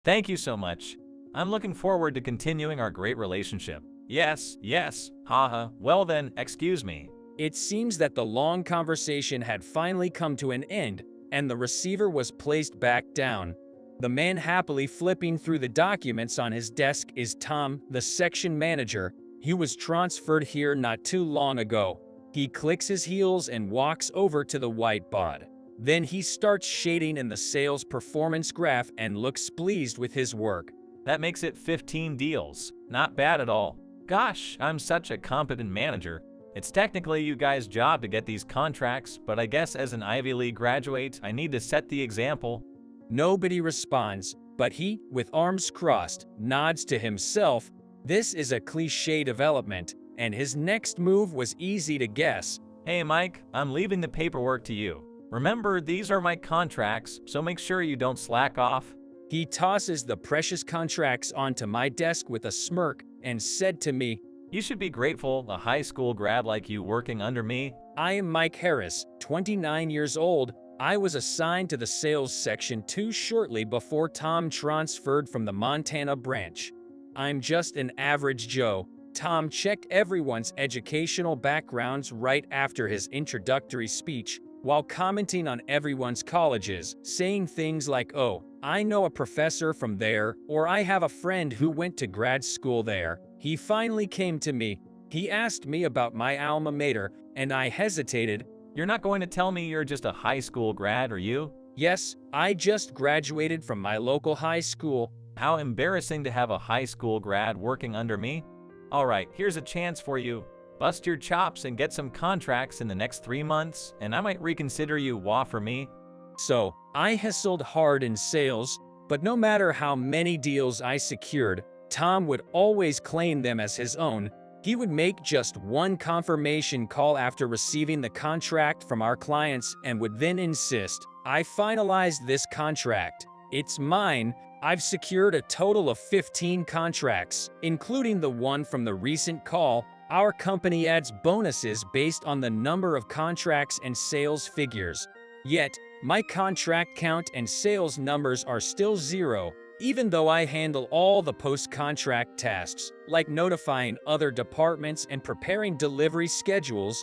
Thank you so much. I'm looking forward to continuing our great relationship. Yes, yes, haha, well then, excuse me. It seems that the long conversation had finally come to an end, and the receiver was placed back down. The man happily flipping through the documents on his desk is Tom, the section manager. He was transferred here not too long ago. He clicks his heels and walks over to the whiteboard. Then he starts shading in the sales performance graph and looks pleased with his work. That makes it 15 deals. Not bad at all. Gosh, I'm such a competent manager. It's technically you guys' job to get these contracts, but I guess as an Ivy League graduate, I need to set the example. Nobody responds, but he, with arms crossed, nods to himself. This is a cliché development, and his next move was easy to guess. Hey Mike, I'm leaving the paperwork to you. Remember, these are my contracts, so make sure you don't slack off. He tosses the precious contracts onto my desk with a smirk and said to me, You should be grateful a high school grad like you working under me. I am Mike Harris, 29 years old. I was assigned to the sales section too shortly before Tom transferred from the Montana branch. I'm just an average Joe. Tom checked everyone's educational backgrounds right after his introductory speech, while commenting on everyone's colleges, saying things like, oh, I know a professor from there, or I have a friend who went to grad school there. He finally came to me. He asked me about my alma mater, and I hesitated. You're not going to tell me you're just a high school grad, are you? Yes, I just graduated from my local high school. How embarrassing to have a high school grad working under me. Alright, here's a chance for you. Bust your chops and get some contracts in the next 3 months, and I might reconsider you for me. So, I hustled hard in sales, but no matter how many deals I secured, Tom would always claim them as his own. He would make just one confirmation call after receiving the contract from our clients and would then insist, I finalized this contract. It's mine. I've secured a total of 15 contracts, including the one from the recent call. Our company adds bonuses based on the number of contracts and sales figures. Yet, my contract count and sales numbers are still zero, even though I handle all the post-contract tasks, like notifying other departments and preparing delivery schedules.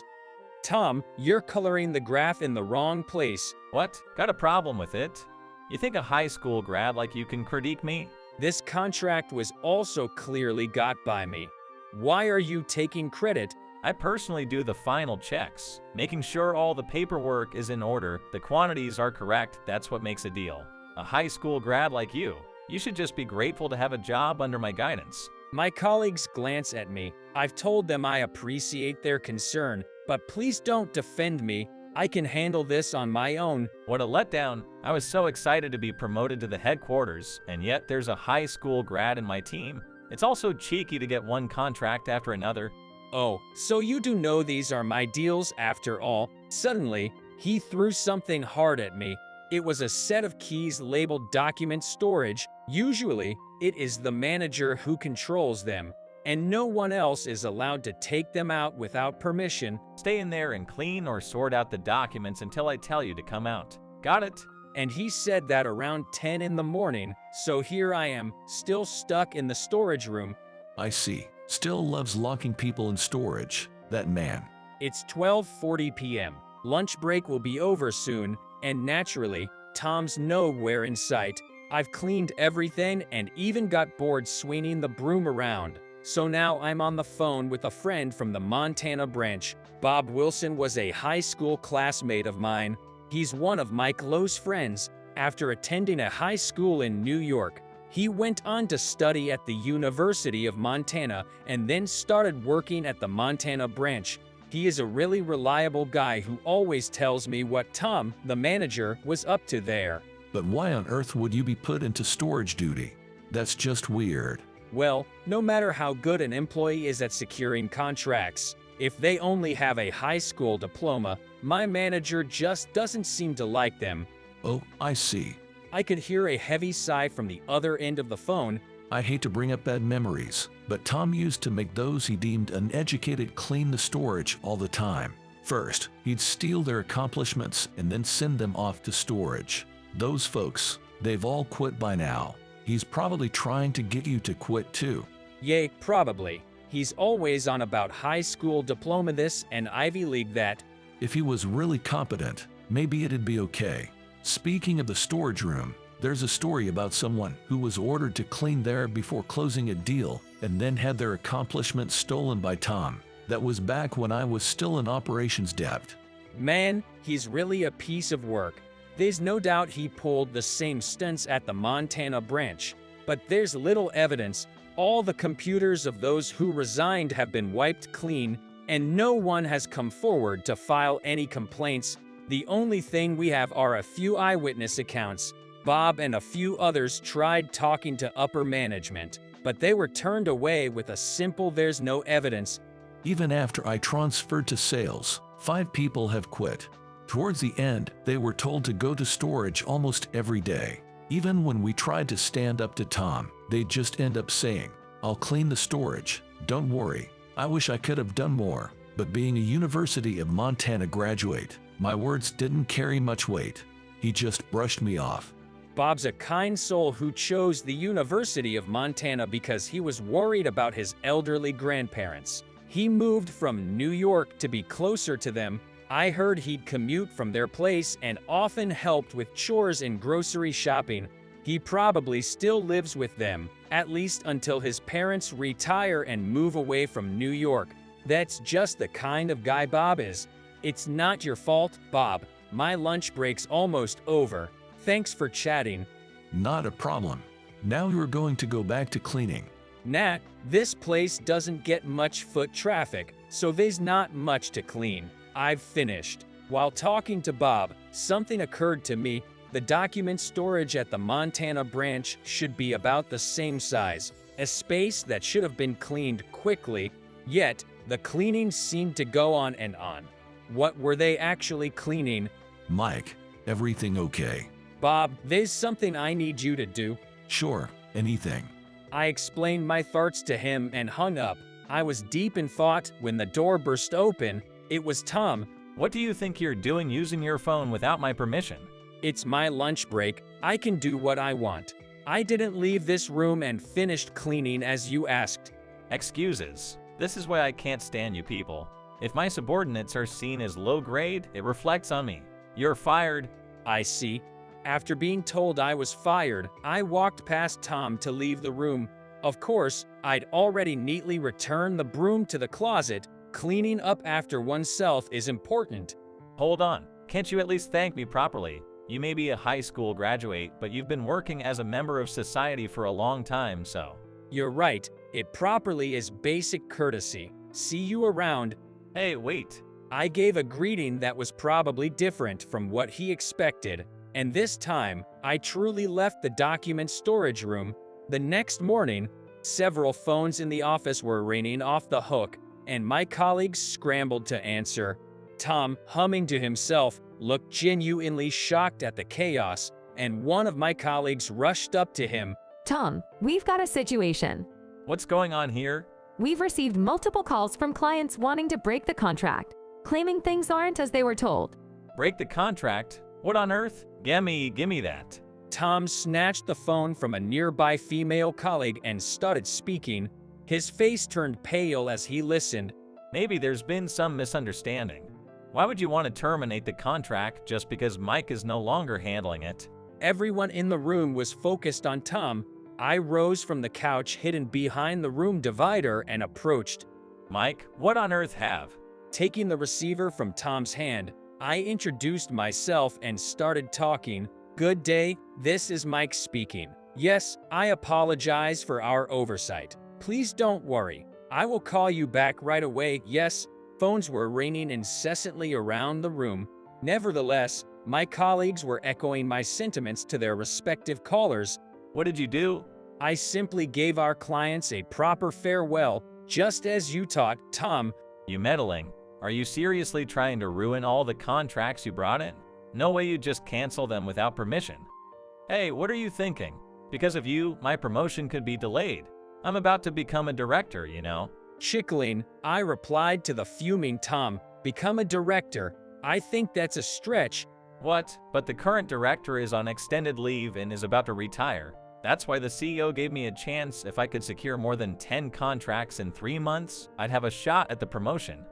Tom, you're coloring the graph in the wrong place. What? Got a problem with it? You think a high school grad like you can critique me? This contract was also clearly got by me. Why are you taking credit? I personally do the final checks, making sure all the paperwork is in order, the quantities are correct, that's what makes a deal. A high school grad like you should just be grateful to have a job under my guidance. My colleagues glance at me. I've told them I appreciate their concern, but please don't defend me. I can handle this on my own. What a letdown. I was so excited to be promoted to the headquarters, and yet there's a high school grad in my team. It's also cheeky to get one contract after another. Oh, so you do know these are my deals after all? Suddenly, he threw something hard at me. It was a set of keys labeled document storage. Usually, it is the manager who controls them, and no one else is allowed to take them out without permission. Stay in there and clean or sort out the documents until I tell you to come out. Got it? And he said that around 10 in the morning, so here I am, still stuck in the storage room. I see. Still loves locking people in storage, that man. It's 12:40 p.m. Lunch break will be over soon, and naturally, Tom's nowhere in sight. I've cleaned everything and even got bored swinging the broom around. So now I'm on the phone with a friend from the Montana branch. Bob Wilson was a high school classmate of mine. He's one of my close friends. After attending a high school in New York, he went on to study at the University of Montana and then started working at the Montana branch. He is a really reliable guy who always tells me what Tom, the manager, was up to there. But why on earth would you be put into storage duty? That's just weird. Well, no matter how good an employee is at securing contracts, if they only have a high school diploma, my manager just doesn't seem to like them. Oh, I see. I could hear a heavy sigh from the other end of the phone. I hate to bring up bad memories, but Tom used to make those he deemed uneducated clean the storage all the time. First, he'd steal their accomplishments and then send them off to storage. Those folks, they've all quit by now. He's probably trying to get you to quit too. Yay, probably. He's always on about high school diploma this and Ivy League that. If he was really competent, maybe it'd be okay. Speaking of the storage room, there's a story about someone who was ordered to clean there before closing a deal and then had their accomplishments stolen by Tom. That was back when I was still in operations depth. Man, he's really a piece of work. There's no doubt he pulled the same stunts at the Montana branch, but there's little evidence. All the computers of those who resigned have been wiped clean, and no one has come forward to file any complaints. The only thing we have are a few eyewitness accounts. Bob and a few others tried talking to upper management, but they were turned away with a simple "there's no evidence." Even after I transferred to sales, 5 people have quit. Towards the end, they were told to go to storage almost every day. Even when we tried to stand up to Tom, they'd just end up saying, "I'll clean the storage, don't worry." I wish I could have done more, but being a University of Montana graduate, my words didn't carry much weight. He just brushed me off. Bob's a kind soul who chose the University of Montana because he was worried about his elderly grandparents. He moved from New York to be closer to them. I heard he'd commute from their place and often helped with chores and grocery shopping. He probably still lives with them, at least until his parents retire and move away from New York. That's just the kind of guy Bob is. It's not your fault, Bob. My lunch break's almost over. Thanks for chatting. Not a problem. Now you're going to go back to cleaning. Nat, this place doesn't get much foot traffic, so there's not much to clean. I've finished. While talking to Bob, something occurred to me. The document storage at the Montana branch should be about the same size, a space that should have been cleaned quickly, yet the cleaning seemed to go on and on. What were they actually cleaning? Mike, everything okay? Bob, there's something I need you to do. Sure, anything. I explained my thoughts to him and hung up. I was deep in thought when the door burst open. It was Tom. What do you think you're doing using your phone without my permission? It's my lunch break. I can do what I want. I didn't leave this room and finished cleaning as you asked. Excuses. This is why I can't stand you people. If my subordinates are seen as low grade, it reflects on me. You're fired. I see. After being told I was fired, I walked past Tom to leave the room. Of course, I'd already neatly returned the broom to the closet. Cleaning up after oneself is important. Hold on. Can't you at least thank me properly? You may be a high school graduate, but you've been working as a member of society for a long time, so. You're right. It properly is basic courtesy. See you around. Hey, wait. I gave a greeting that was probably different from what he expected, and this time, I truly left the document storage room. The next morning, several phones in the office were ringing off the hook, and my colleagues scrambled to answer. Tom, humming to himself, looked genuinely shocked at the chaos, and one of my colleagues rushed up to him. Tom, we've got a situation. What's going on here? We've received multiple calls from clients wanting to break the contract, claiming things aren't as they were told. Break the contract? What on earth? Gimme that. Tom snatched the phone from a nearby female colleague and started speaking. His face turned pale as he listened. Maybe there's been some misunderstanding. Why would you want to terminate the contract just because Mike is no longer handling it? Everyone in the room was focused on Tom. I rose from the couch hidden behind the room divider and approached. Mike, what on earth have? Taking the receiver from Tom's hand, I introduced myself and started talking. Good day, this is Mike speaking. Yes, I apologize for our oversight. Please don't worry. I will call you back right away. Yes, phones were ringing incessantly around the room. Nevertheless, my colleagues were echoing my sentiments to their respective callers. What did you do? I simply gave our clients a proper farewell, just as you taught, Tom. You meddling. Are you seriously trying to ruin all the contracts you brought in? No way you just cancel them without permission. Hey, what are you thinking? Because of you, my promotion could be delayed. I'm about to become a director, you know. Chickling, I replied to the fuming Tom. Become a director? I think that's a stretch. What? But the current director is on extended leave and is about to retire. That's why the CEO gave me a chance. If I could secure more than 10 contracts in 3 months, I'd have a shot at the promotion.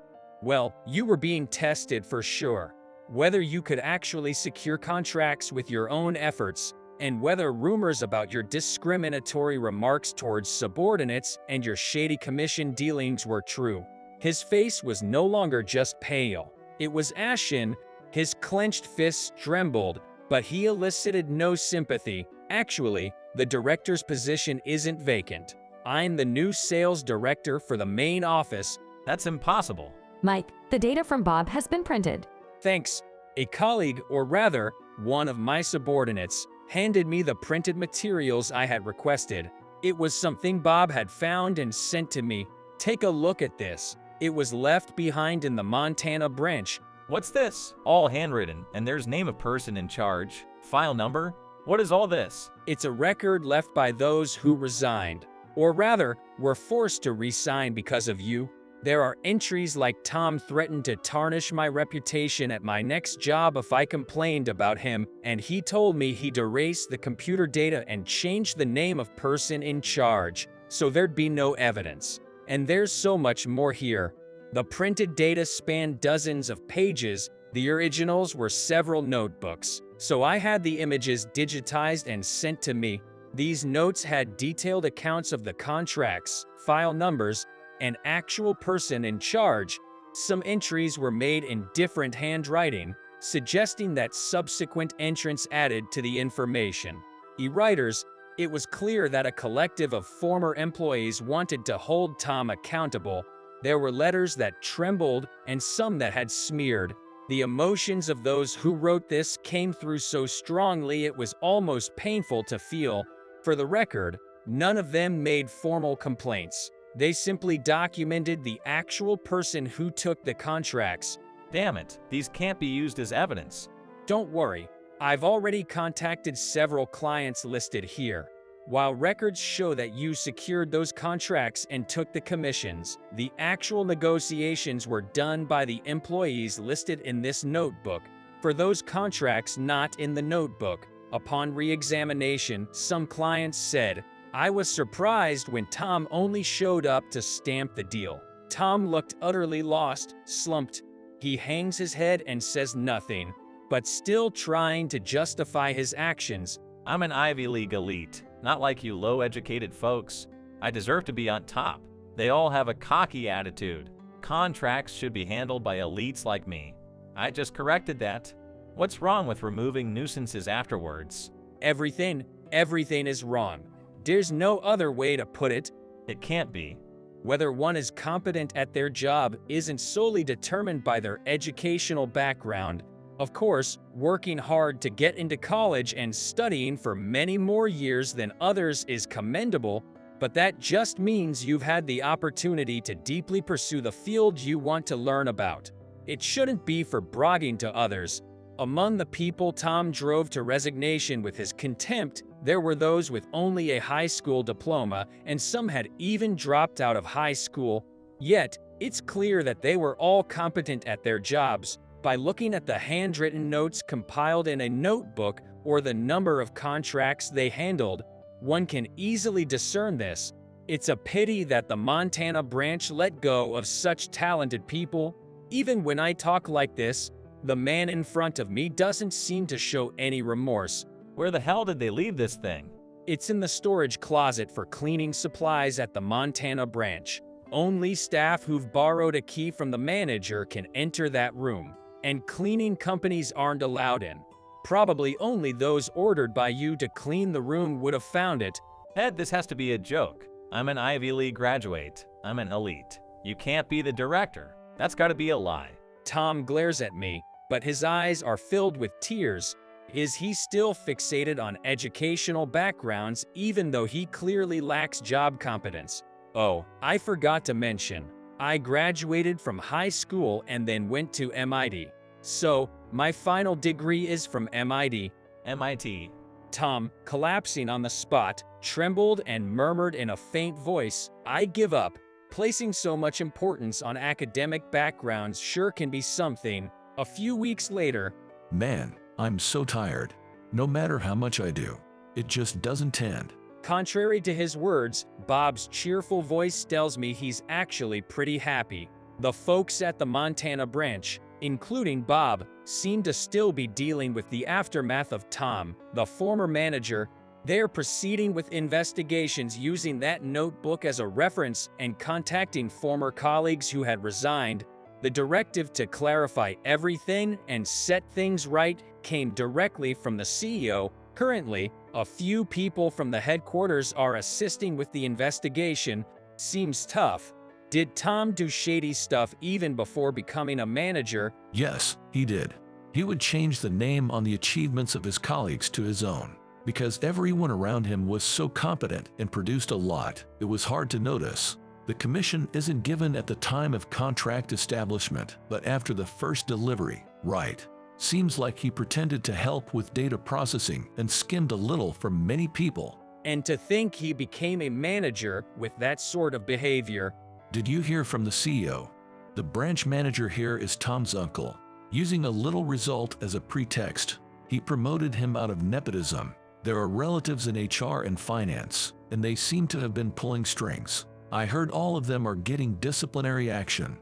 Well, you were being tested for sure. Whether you could actually secure contracts with your own efforts, and whether rumors about your discriminatory remarks towards subordinates and your shady commission dealings were true. His face was no longer just pale. It was ashen, his clenched fists trembled, but he elicited no sympathy. Actually, the director's position isn't vacant. I'm the new sales director for the main office. That's impossible. Mike, the data from Bob has been printed. Thanks. A colleague, or rather, one of my subordinates, handed me the printed materials I had requested. It was something Bob had found and sent to me. Take a look at this. It was left behind in the Montana branch. What's this? All handwritten, and there's name of person in charge, file number. What is all this? It's a record left by those who resigned, or rather, were forced to resign because of you. There are entries like Tom threatened to tarnish my reputation at my next job if I complained about him, and he told me he'd erase the computer data and change the name of person in charge, so there'd be no evidence. And there's so much more here. The printed data spanned dozens of pages. The originals were several notebooks, so I had the images digitized and sent to me. These notes had detailed accounts of the contracts, file numbers, and actual person in charge. Some entries were made in different handwriting, suggesting that subsequent entrants added to the information. E-writers, it was clear that a collective of former employees wanted to hold Tom accountable. There were letters that trembled and some that had smeared. The emotions of those who wrote this came through so strongly it was almost painful to feel. For the record, none of them made formal complaints. They simply documented the actual person who took the contracts. Damn it, these can't be used as evidence. Don't worry, I've already contacted several clients listed here. While records show that you secured those contracts and took the commissions, the actual negotiations were done by the employees listed in this notebook. For those contracts not in the notebook, upon re-examination, some clients said, "I was surprised when Tom only showed up to stamp the deal." Tom looked utterly lost, slumped. He hangs his head and says nothing, but still trying to justify his actions. I'm an Ivy League elite, not like you low-educated folks. I deserve to be on top. They all have a cocky attitude. Contracts should be handled by elites like me. I just corrected that. What's wrong with removing nuisances afterwards? Everything is wrong. There's no other way to put it. It can't be. Whether one is competent at their job isn't solely determined by their educational background. Of course, working hard to get into college and studying for many more years than others is commendable, but that just means you've had the opportunity to deeply pursue the field you want to learn about. It shouldn't be for bragging to others. Among the people Tom drove to resignation with his contempt, there were those with only a high school diploma, and some had even dropped out of high school. Yet, it's clear that they were all competent at their jobs. By looking at the handwritten notes compiled in a notebook or the number of contracts they handled, one can easily discern this. It's a pity that the Montana branch let go of such talented people. Even when I talk like this, the man in front of me doesn't seem to show any remorse. Where the hell did they leave this thing? It's in the storage closet for cleaning supplies at the Montana branch. Only staff who've borrowed a key from the manager can enter that room, and cleaning companies aren't allowed in. Probably only those ordered by you to clean the room would have found it. Ed, this has to be a joke. I'm an Ivy League graduate. I'm an elite. You can't be the director. That's gotta be a lie. Tom glares at me, but his eyes are filled with tears. Is he still fixated on educational backgrounds even though he clearly lacks job competence? Oh, I forgot to mention, I graduated from high school and then went to MIT. So, my final degree is from MIT. MIT. Tom, collapsing on the spot, trembled and murmured in a faint voice, "I give up. Placing so much importance on academic backgrounds sure can be something." A few weeks later, Man, I'm so tired. No matter how much I do, It just doesn't end. Contrary to his words, Bob's cheerful voice tells me he's actually pretty happy. The folks at the Montana branch, including Bob, seem to still be dealing with the aftermath of Tom, the former manager. They're proceeding with investigations using that notebook as a reference and contacting former colleagues who had resigned. The directive to clarify everything and set things right came directly from the CEO. Currently, a few people from the headquarters are assisting with the investigation. Seems tough. Did Tom do shady stuff even before becoming a manager? Yes, he did. He would change the name on the achievements of his colleagues to his own. Because everyone around him was so competent and produced a lot, it was hard to notice. The commission isn't given at the time of contract establishment, but after the first delivery, right? Seems like he pretended to help with data processing and skimmed a little from many people. And to think he became a manager with that sort of behavior. Did you hear from the CEO? The branch manager here is Tom's uncle. Using a little result as a pretext, he promoted him out of nepotism. There are relatives in HR and finance, and they seem to have been pulling strings. I heard all of them are getting disciplinary action.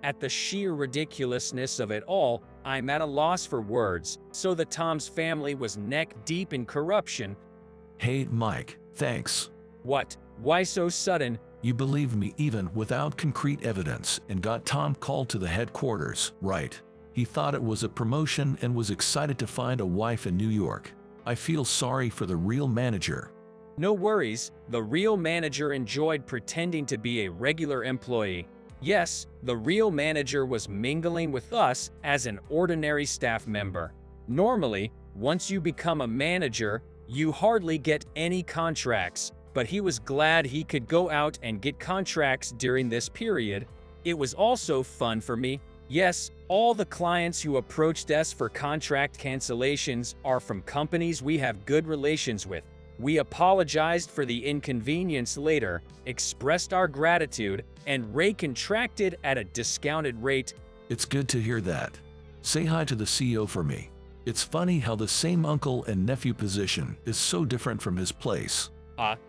At the sheer ridiculousness of it all, I'm at a loss for words. So the Tom's family was neck deep in corruption. Hey, Mike, thanks. What? Why so sudden? You believed me even without concrete evidence and got Tom called to the headquarters, right? He thought it was a promotion and was excited to find a wife in New York. I feel sorry for the real manager. No worries, the real manager enjoyed pretending to be a regular employee. Yes, the real manager was mingling with us as an ordinary staff member. Normally, once you become a manager, you hardly get any contracts, but he was glad he could go out and get contracts during this period. It was also fun for me. Yes, all the clients who approached us for contract cancellations are from companies we have good relations with. We apologized for the inconvenience later, expressed our gratitude, and recontracted at a discounted rate. It's good to hear that. Say hi to the CEO for me. It's funny how the same uncle and nephew position is so different from his place.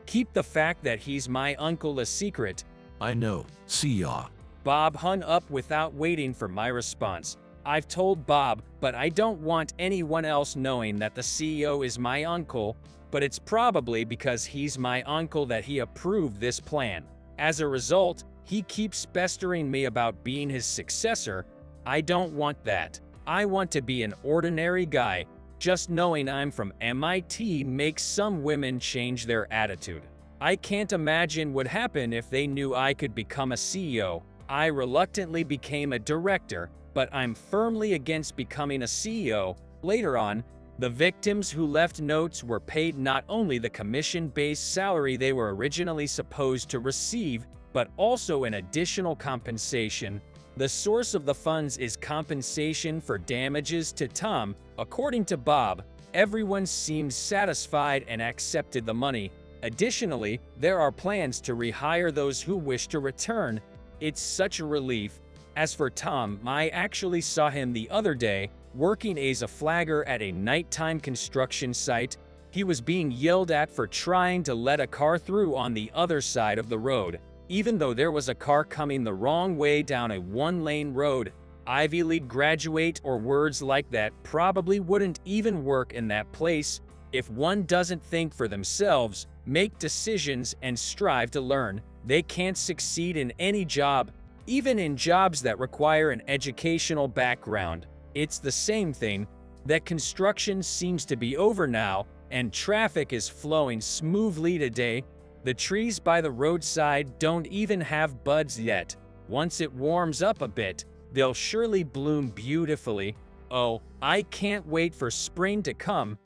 Keep the fact that he's my uncle a secret. I know, see ya. Bob hung up without waiting for my response. I've told Bob, but I don't want anyone else knowing that the CEO is my uncle, but it's probably because he's my uncle that he approved this plan. As a result, he keeps pestering me about being his successor. I don't want that. I want to be an ordinary guy. Just knowing I'm from MIT makes some women change their attitude. I can't imagine what would happen if they knew I could become a CEO. I reluctantly became a director, but I'm firmly against becoming a CEO. Later on, the victims who left notes were paid not only the commission-based salary they were originally supposed to receive, but also an additional compensation. The source of the funds is compensation for damages to Tom. According to Bob, everyone seems satisfied and accepted the money. Additionally, there are plans to rehire those who wish to return. It's such a relief. As for Tom, I actually saw him the other day, working as a flagger at a nighttime construction site. He was being yelled at for trying to let a car through on the other side of the road, even though there was a car coming the wrong way down a one-lane road. Ivy League graduate or words like that probably wouldn't even work in that place. If one doesn't think for themselves, make decisions, and strive to learn, they can't succeed in any job, even in jobs that require an educational background. It's the same thing. That construction seems to be over now, and traffic is flowing smoothly today. The trees by the roadside don't even have buds yet. Once it warms up a bit, they'll surely bloom beautifully. Oh, I can't wait for spring to come.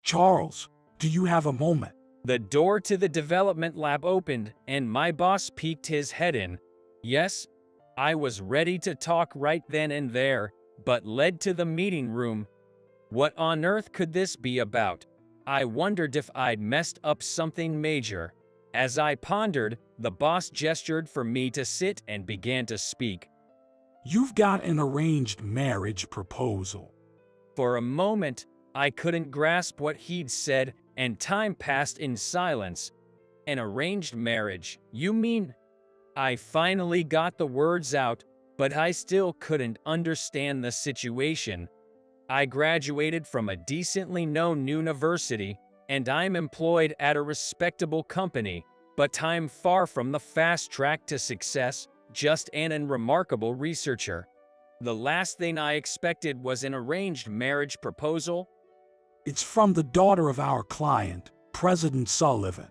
Charles, do you have a moment? The door to the development lab opened, and my boss peeked his head in. Yes, I was ready to talk right then and there, but led to the meeting room. What on earth could this be about? I wondered if I'd messed up something major. As I pondered, the boss gestured for me to sit and began to speak. You've got an arranged marriage proposal. For a moment, I couldn't grasp what he'd said, and time passed in silence. An arranged marriage, you mean? I finally got the words out, but I still couldn't understand the situation. I graduated from a decently known university, and I'm employed at a respectable company, but I'm far from the fast track to success, just an unremarkable researcher. The last thing I expected was an arranged marriage proposal. It's from the daughter of our client, President Sullivan.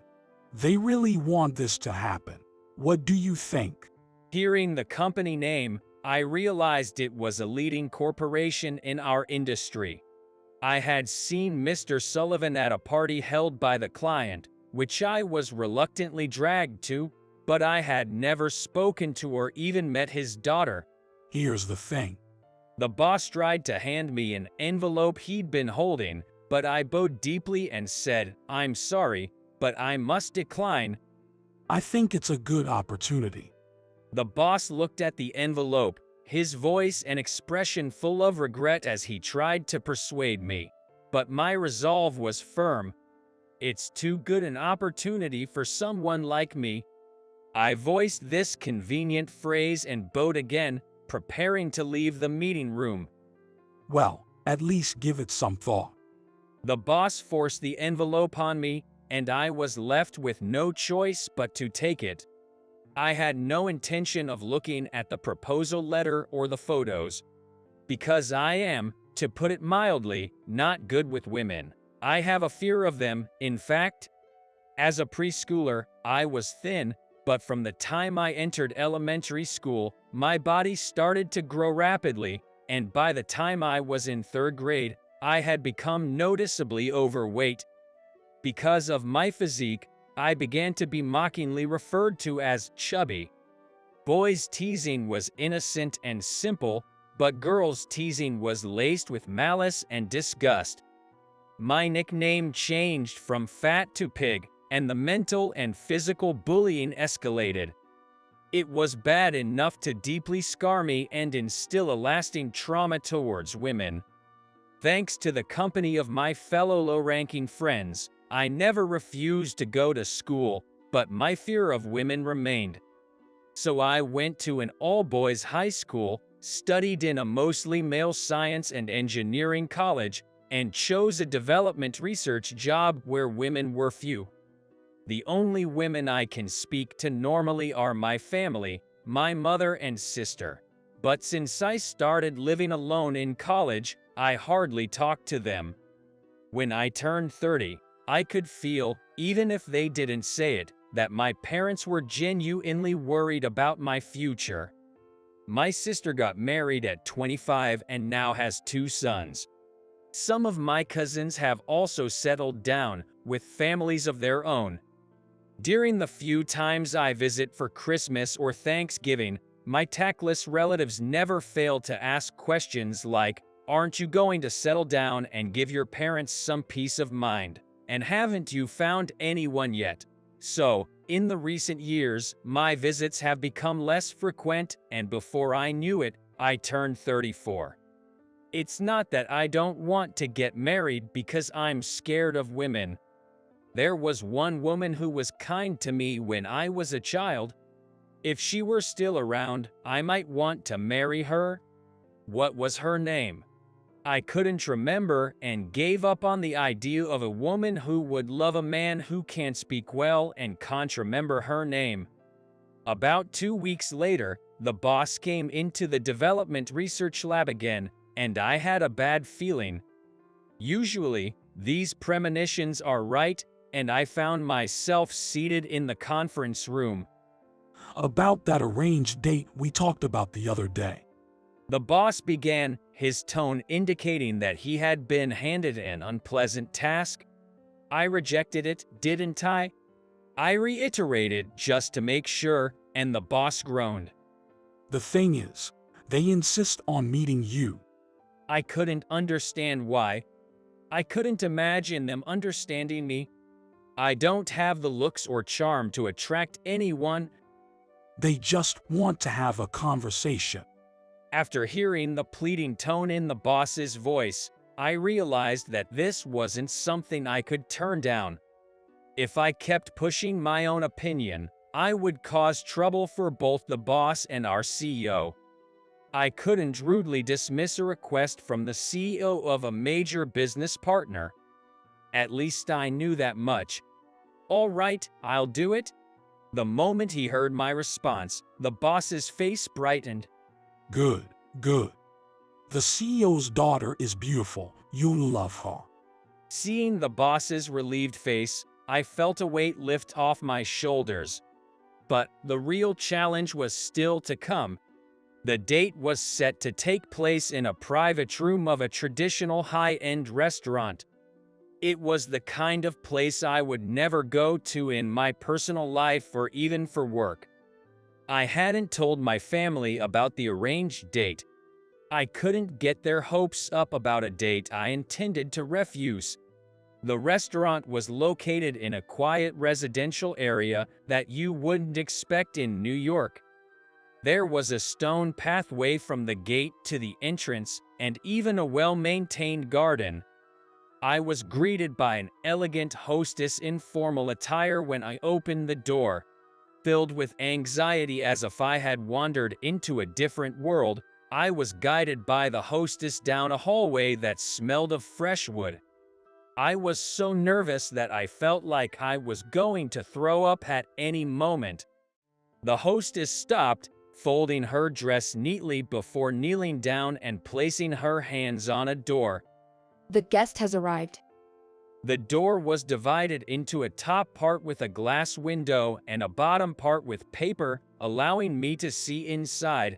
They really want this to happen. What do you think? Hearing the company name, I realized it was a leading corporation in our industry. I had seen Mr. Sullivan at a party held by the client, which I was reluctantly dragged to, but I had never spoken to or even met his daughter. Here's the thing. The boss tried to hand me an envelope he'd been holding, but I bowed deeply and said, "I'm sorry, but I must decline." I think it's a good opportunity. The boss looked at the envelope, his voice and expression full of regret as he tried to persuade me. But my resolve was firm. It's too good an opportunity for someone like me. I voiced this convenient phrase and bowed again, preparing to leave the meeting room. Well, at least give it some thought. The boss forced the envelope on me, and I was left with no choice but to take it. I had no intention of looking at the proposal letter or the photos. Because I am, to put it mildly, not good with women. I have a fear of them, in fact. As a preschooler, I was thin, but from the time I entered elementary school, my body started to grow rapidly, and by the time I was in 3rd grade, I had become noticeably overweight. Because of my physique, I began to be mockingly referred to as chubby. Boys' teasing was innocent and simple, but girls' teasing was laced with malice and disgust. My nickname changed from fat to pig, and the mental and physical bullying escalated. It was bad enough to deeply scar me and instill a lasting trauma towards women. Thanks to the company of my fellow low-ranking friends, I never refused to go to school, but my fear of women remained. So I went to an all-boys high school, studied in a mostly male science and engineering college, and chose a development research job where women were few. The only women I can speak to normally are my family, my mother and sister. But since I started living alone in college, I hardly talk to them. When I turned 30, I could feel, even if they didn't say it, that my parents were genuinely worried about my future. My sister got married at 25 and now has 2 sons. Some of my cousins have also settled down, with families of their own. During the few times I visit for Christmas or Thanksgiving, my tactless relatives never fail to ask questions like, "Aren't you going to settle down and give your parents some peace of mind? And haven't you found anyone yet?" So, in the recent years, my visits have become less frequent, and before I knew it, I turned 34. It's not that I don't want to get married because I'm scared of women. There was one woman who was kind to me when I was a child. If she were still around, I might want to marry her. What was her name? I couldn't remember and gave up on the idea of a woman who would love a man who can't speak well and can't remember her name. About 2 weeks later, the boss came into the development research lab again, and I had a bad feeling. Usually, these premonitions are right, and I found myself seated in the conference room. About that arranged date we talked about the other day. The boss began, his tone indicating that he had been handed an unpleasant task. I rejected it, didn't I? I reiterated just to make sure, and the boss groaned. The thing is, they insist on meeting you. I couldn't understand why. I couldn't imagine them understanding me. I don't have the looks or charm to attract anyone. They just want to have a conversation. After hearing the pleading tone in the boss's voice, I realized that this wasn't something I could turn down. If I kept pushing my own opinion, I would cause trouble for both the boss and our CEO. I couldn't rudely dismiss a request from the CEO of a major business partner. At least I knew that much. "All right, I'll do it." The moment he heard my response, the boss's face brightened. Good, good. The CEO's daughter is beautiful. You'll love her. Seeing the boss's relieved face, I felt a weight lift off my shoulders. But the real challenge was still to come. The date was set to take place in a private room of a traditional high-end restaurant. It was the kind of place I would never go to in my personal life or even for work. I hadn't told my family about the arranged date. I couldn't get their hopes up about a date I intended to refuse. The restaurant was located in a quiet residential area that you wouldn't expect in New York. There was a stone pathway from the gate to the entrance and even a well-maintained garden. I was greeted by an elegant hostess in formal attire when I opened the door. Filled with anxiety as if I had wandered into a different world, I was guided by the hostess down a hallway that smelled of fresh wood. I was so nervous that I felt like I was going to throw up at any moment. The hostess stopped, folding her dress neatly before kneeling down and placing her hands on a door. The guest has arrived. The door was divided into a top part with a glass window and a bottom part with paper, allowing me to see inside.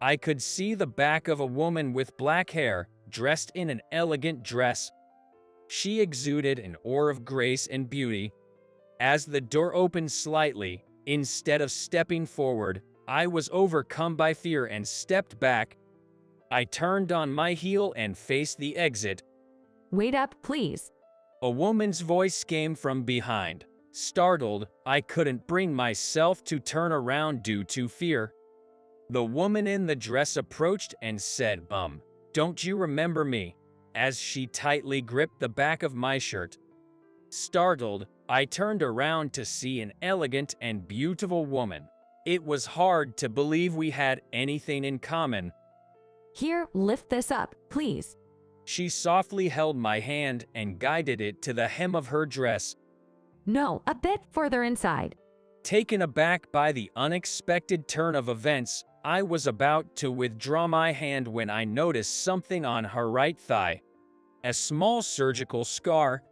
I could see the back of a woman with black hair, dressed in an elegant dress. She exuded an aura of grace and beauty. As the door opened slightly, instead of stepping forward, I was overcome by fear and stepped back. I turned on my heel and faced the exit. Wait up, please. A woman's voice came from behind. Startled, I couldn't bring myself to turn around due to fear. The woman in the dress approached and said, "Don't you remember me?" as she tightly gripped the back of my shirt. Startled, I turned around to see an elegant and beautiful woman. It was hard to believe we had anything in common. Here, lift this up, please. She softly held my hand and guided it to the hem of her dress. No, a bit further inside. Taken aback by the unexpected turn of events, I was about to withdraw my hand when I noticed something on her right thigh. A small surgical scar.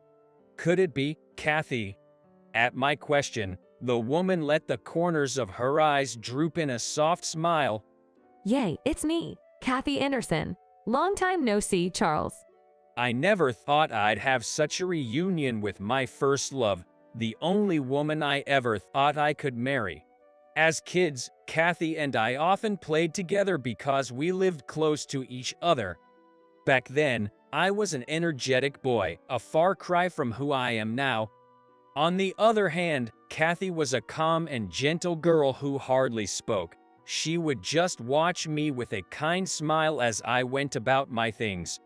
Could it be Kathy? At my question, the woman let the corners of her eyes droop in a soft smile. Yay, it's me, Kathy Anderson. Long time no see, Charles. I never thought I'd have such a reunion with my first love, the only woman I ever thought I could marry. As kids, Kathy and I often played together because we lived close to each other. Back then, I was an energetic boy, a far cry from who I am now. On the other hand, Kathy was a calm and gentle girl who hardly spoke. She would just watch me with a kind smile as I went about my things.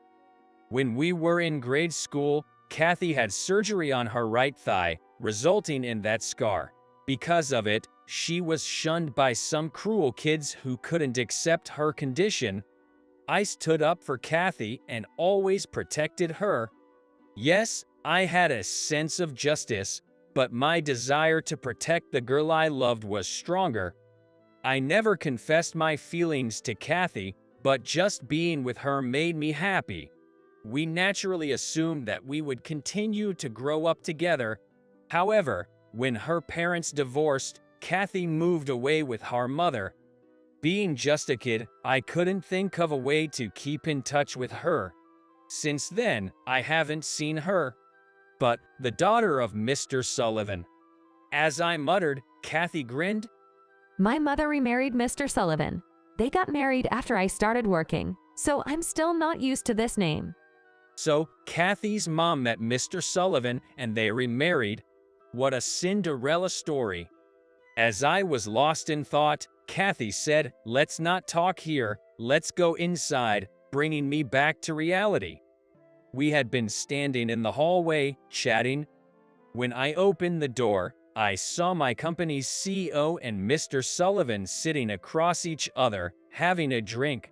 When we were in grade school, Kathy had surgery on her right thigh, resulting in that scar. Because of it, she was shunned by some cruel kids who couldn't accept her condition. I stood up for Kathy and always protected her. Yes, I had a sense of justice, but my desire to protect the girl I loved was stronger. I never confessed my feelings to Kathy, but just being with her made me happy. We naturally assumed that we would continue to grow up together. However, when her parents divorced, Kathy moved away with her mother. Being just a kid, I couldn't think of a way to keep in touch with her. Since then, I haven't seen her. But the daughter of Mr. Sullivan. As I muttered, Kathy grinned. My mother remarried Mr. Sullivan. They got married after I started working, so I'm still not used to this name. So, Kathy's mom met Mr. Sullivan and they remarried. What a Cinderella story. As I was lost in thought, Kathy said, "Let's not talk here, let's go inside," bringing me back to reality. We had been standing in the hallway, chatting. When I opened the door, I saw my company's CEO and Mr. Sullivan sitting across each other, having a drink.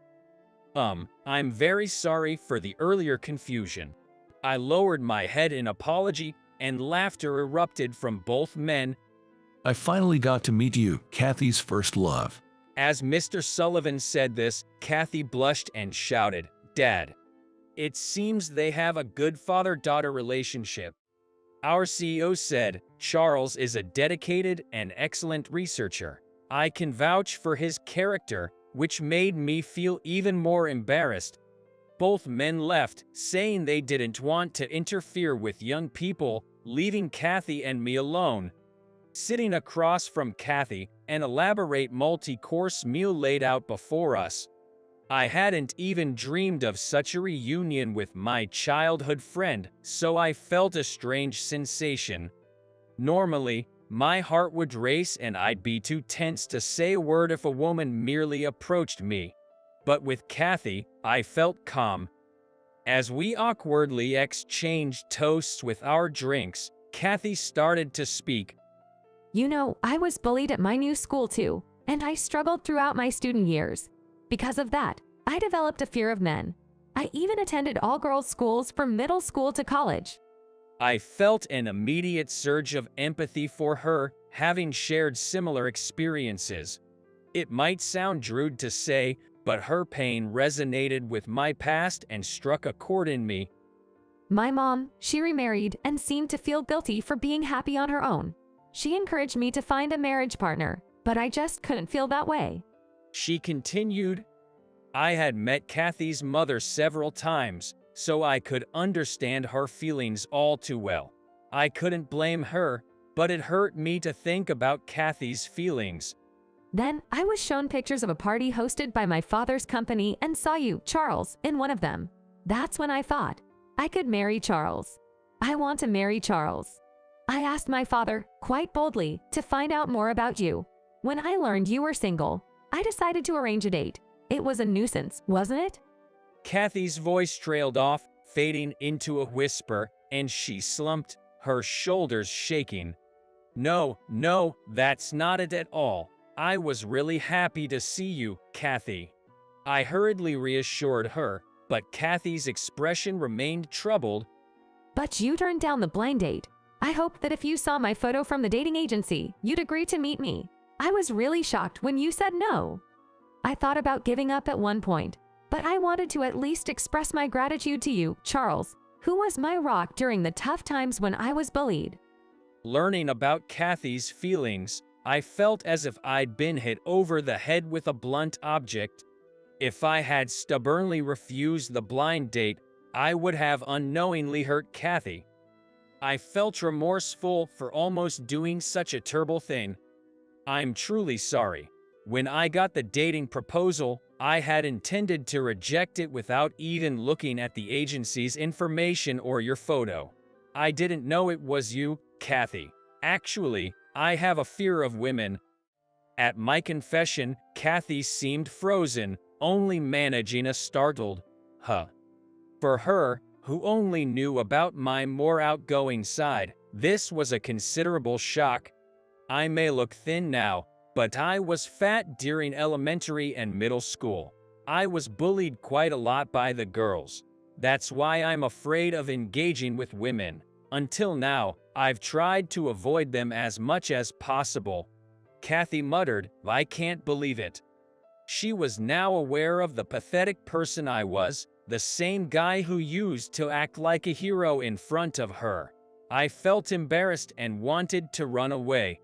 I'm very sorry for the earlier confusion. I lowered my head in apology, and laughter erupted from both men. I finally got to meet you, Kathy's first love. As Mr. Sullivan said this, Kathy blushed and shouted, "Dad." It seems they have a good father-daughter relationship. Our CEO said, "Charles is a dedicated and excellent researcher. I can vouch for his character," which made me feel even more embarrassed. Both men left, saying they didn't want to interfere with young people, leaving Kathy and me alone. Sitting across from Kathy, an elaborate multi-course meal laid out before us. I hadn't even dreamed of such a reunion with my childhood friend, so I felt a strange sensation. Normally, my heart would race and I'd be too tense to say a word if a woman merely approached me. But with Kathy, I felt calm. As we awkwardly exchanged toasts with our drinks, Kathy started to speak. You know, I was bullied at my new school too, and I struggled throughout my student years. Because of that, I developed a fear of men. I even attended all-girls schools from middle school to college. I felt an immediate surge of empathy for her, having shared similar experiences. It might sound rude to say, but her pain resonated with my past and struck a chord in me. My mom, she remarried and seemed to feel guilty for being happy on her own. She encouraged me to find a marriage partner, but I just couldn't feel that way. She continued, I had met Kathy's mother several times, so I could understand her feelings all too well. I couldn't blame her, but it hurt me to think about Kathy's feelings. Then I was shown pictures of a party hosted by my father's company and saw you, Charles, in one of them. That's when I thought, I could marry Charles. I want to marry Charles. I asked my father, quite boldly, to find out more about you. When I learned you were single, I decided to arrange a date. It was a nuisance, wasn't it? Kathy's voice trailed off, fading into a whisper, and she slumped, her shoulders shaking. No, that's not it at all. I was really happy to see you, Kathy. I hurriedly reassured her, but Kathy's expression remained troubled. But you turned down the blind date. I hoped that if you saw my photo from the dating agency, you'd agree to meet me. I was really shocked when you said no. I thought about giving up at one point, but I wanted to at least express my gratitude to you, Charles, who was my rock during the tough times when I was bullied. Learning about Kathy's feelings, I felt as if I'd been hit over the head with a blunt object. If I had stubbornly refused the blind date, I would have unknowingly hurt Kathy. I felt remorseful for almost doing such a terrible thing. I'm truly sorry. When I got the dating proposal, I had intended to reject it without even looking at the agency's information or your photo. I didn't know it was you, Kathy. Actually, I have a fear of women. At my confession, Kathy seemed frozen, only managing a startled, huh. For her, who only knew about my more outgoing side, this was a considerable shock. I may look thin now, but I was fat during elementary and middle school. I was bullied quite a lot by the girls. That's why I'm afraid of engaging with women. Until now, I've tried to avoid them as much as possible. Kathy muttered, I can't believe it. She was now aware of the pathetic person I was, the same guy who used to act like a hero in front of her. I felt embarrassed and wanted to run away.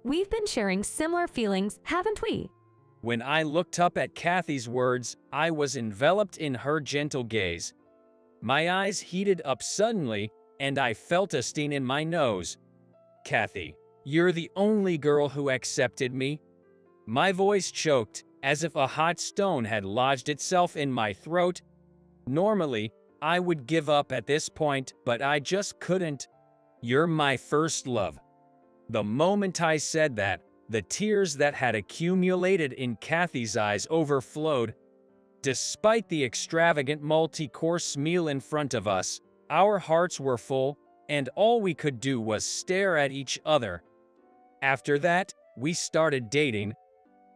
We've been sharing similar feelings, haven't we? When I looked up at Kathy's words, I was enveloped in her gentle gaze. My eyes heated up suddenly, and I felt a sting in my nose. Kathy, you're the only girl who accepted me. My voice choked, as if a hot stone had lodged itself in my throat. Normally, I would give up at this point, but I just couldn't. You're my first love. The moment I said that, the tears that had accumulated in Kathy's eyes overflowed. Despite the extravagant multi-course meal in front of us, our hearts were full, and all we could do was stare at each other. After that, we started dating.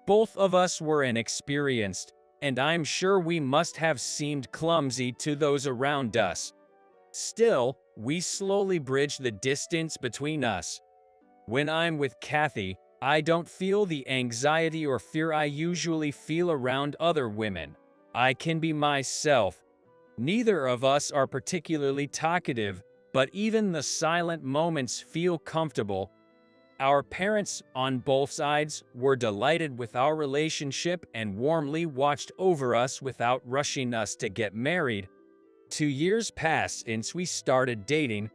Both of us were inexperienced, and I'm sure we must have seemed clumsy to those around us. Still, we slowly bridged the distance between us. When I'm with Kathy, I don't feel the anxiety or fear I usually feel around other women. I can be myself. Neither of us are particularly talkative, but even the silent moments feel comfortable. Our parents, on both sides, were delighted with our relationship and warmly watched over us without rushing us to get married. 2 years passed since we started dating.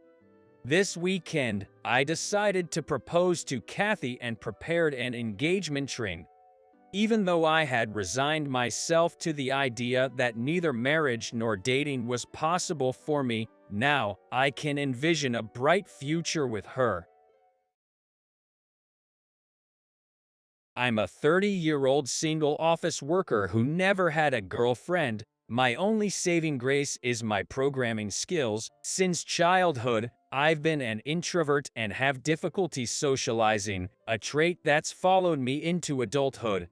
This weekend, I decided to propose to Kathy and prepared an engagement ring. Even though I had resigned myself to the idea that neither marriage nor dating was possible for me, now I can envision a bright future with her. I'm a 30-year-old single office worker who never had a girlfriend. My only saving grace is my programming skills. Since childhood, I've been an introvert and have difficulty socializing, a trait that's followed me into adulthood.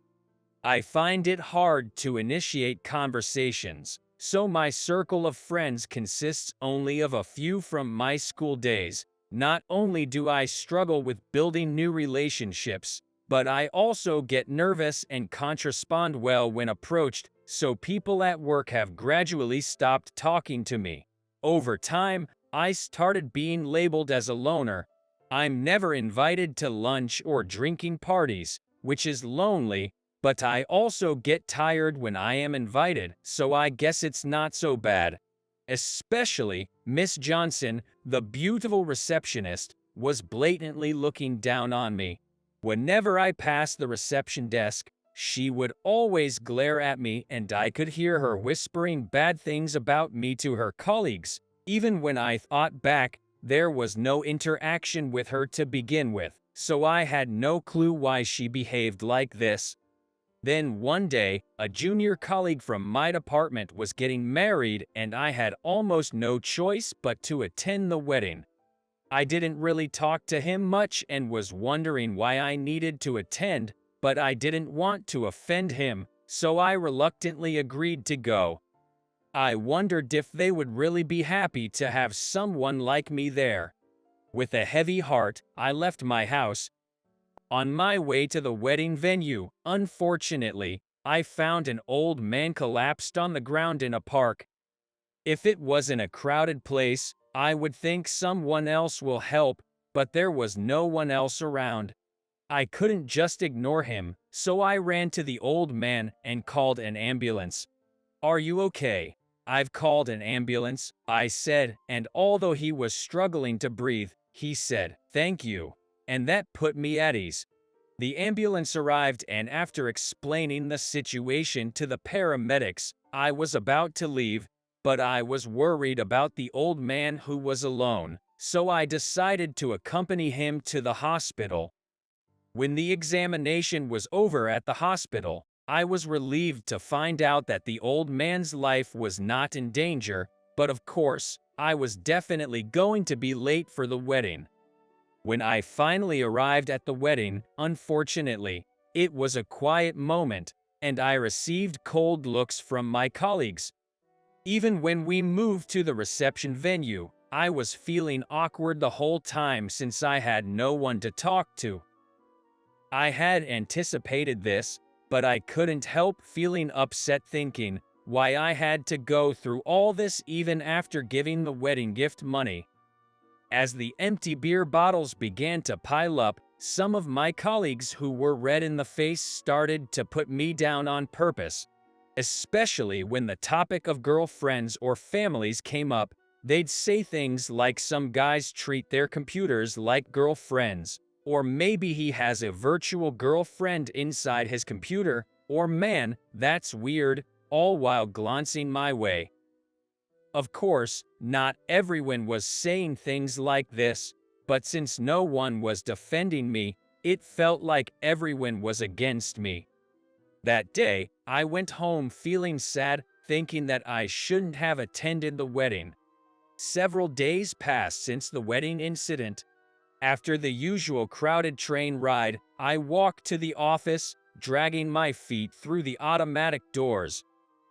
I find it hard to initiate conversations, so my circle of friends consists only of a few from my school days. Not only do I struggle with building new relationships, but I also get nervous and can't respond well when approached, so people at work have gradually stopped talking to me. Over time, I started being labeled as a loner. I'm never invited to lunch or drinking parties, which is lonely, but I also get tired when I am invited, so I guess it's not so bad. Especially, Miss Johnson, the beautiful receptionist, was blatantly looking down on me. Whenever I passed the reception desk, she would always glare at me and I could hear her whispering bad things about me to her colleagues. Even when I thought back, there was no interaction with her to begin with, so I had no clue why she behaved like this. Then one day, a junior colleague from my department was getting married and I had almost no choice but to attend the wedding. I didn't really talk to him much and was wondering why I needed to attend, but I didn't want to offend him, so I reluctantly agreed to go. I wondered if they would really be happy to have someone like me there. With a heavy heart, I left my house. On my way to the wedding venue, unfortunately, I found an old man collapsed on the ground in a park. If it wasn't a crowded place, I would think someone else will help, but there was no one else around. I couldn't just ignore him, so I ran to the old man and called an ambulance. "Are you okay?" "I've called an ambulance," I said, and although he was struggling to breathe, he said, "Thank you." And that put me at ease. The ambulance arrived and after explaining the situation to the paramedics, I was about to leave, but I was worried about the old man who was alone, so I decided to accompany him to the hospital. When the examination was over at the hospital, I was relieved to find out that the old man's life was not in danger, but of course, I was definitely going to be late for the wedding. When I finally arrived at the wedding, unfortunately, it was a quiet moment, and I received cold looks from my colleagues. Even when we moved to the reception venue, I was feeling awkward the whole time since I had no one to talk to. I had anticipated this, but I couldn't help feeling upset thinking why I had to go through all this even after giving the wedding gift money. As the empty beer bottles began to pile up, some of my colleagues who were red in the face started to put me down on purpose. Especially when the topic of girlfriends or families came up, they'd say things like some guys treat their computers like girlfriends, or maybe he has a virtual girlfriend inside his computer, or man, that's weird, all while glancing my way. Of course, not everyone was saying things like this, but since no one was defending me, it felt like everyone was against me. That day, I went home feeling sad, thinking that I shouldn't have attended the wedding. Several days passed since the wedding incident. After the usual crowded train ride, I walked to the office, dragging my feet through the automatic doors.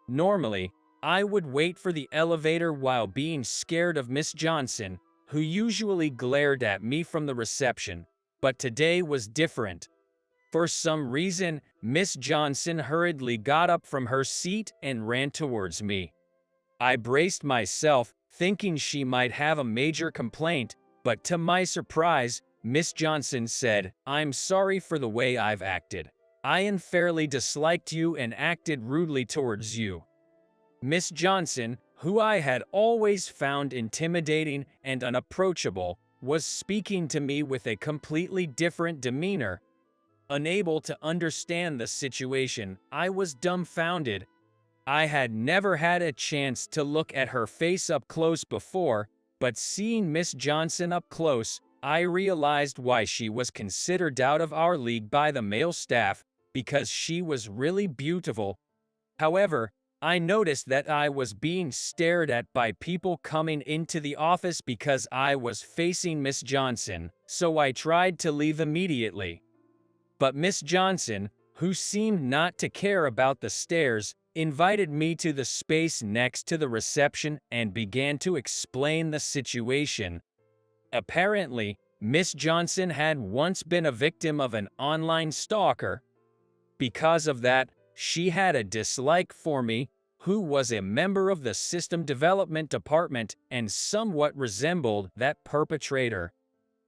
Normally, I would wait for the elevator while being scared of Miss Johnson, who usually glared at me from the reception, but today was different. For some reason, Miss Johnson hurriedly got up from her seat and ran towards me. I braced myself, thinking she might have a major complaint, but to my surprise, Miss Johnson said, "I'm sorry for the way I've acted. I unfairly disliked you and acted rudely towards you." Miss Johnson, who I had always found intimidating and unapproachable, was speaking to me with a completely different demeanor. Unable to understand the situation, I was dumbfounded. I had never had a chance to look at her face up close before, but seeing Miss Johnson up close, I realized why she was considered out of our league by the male staff, because she was really beautiful. However, I noticed that I was being stared at by people coming into the office because I was facing Miss Johnson, so I tried to leave immediately. But Miss Johnson, who seemed not to care about the stares, invited me to the space next to the reception and began to explain the situation. Apparently, Miss Johnson had once been a victim of an online stalker. Because of that, she had a dislike for me, who was a member of the system development department and somewhat resembled that perpetrator.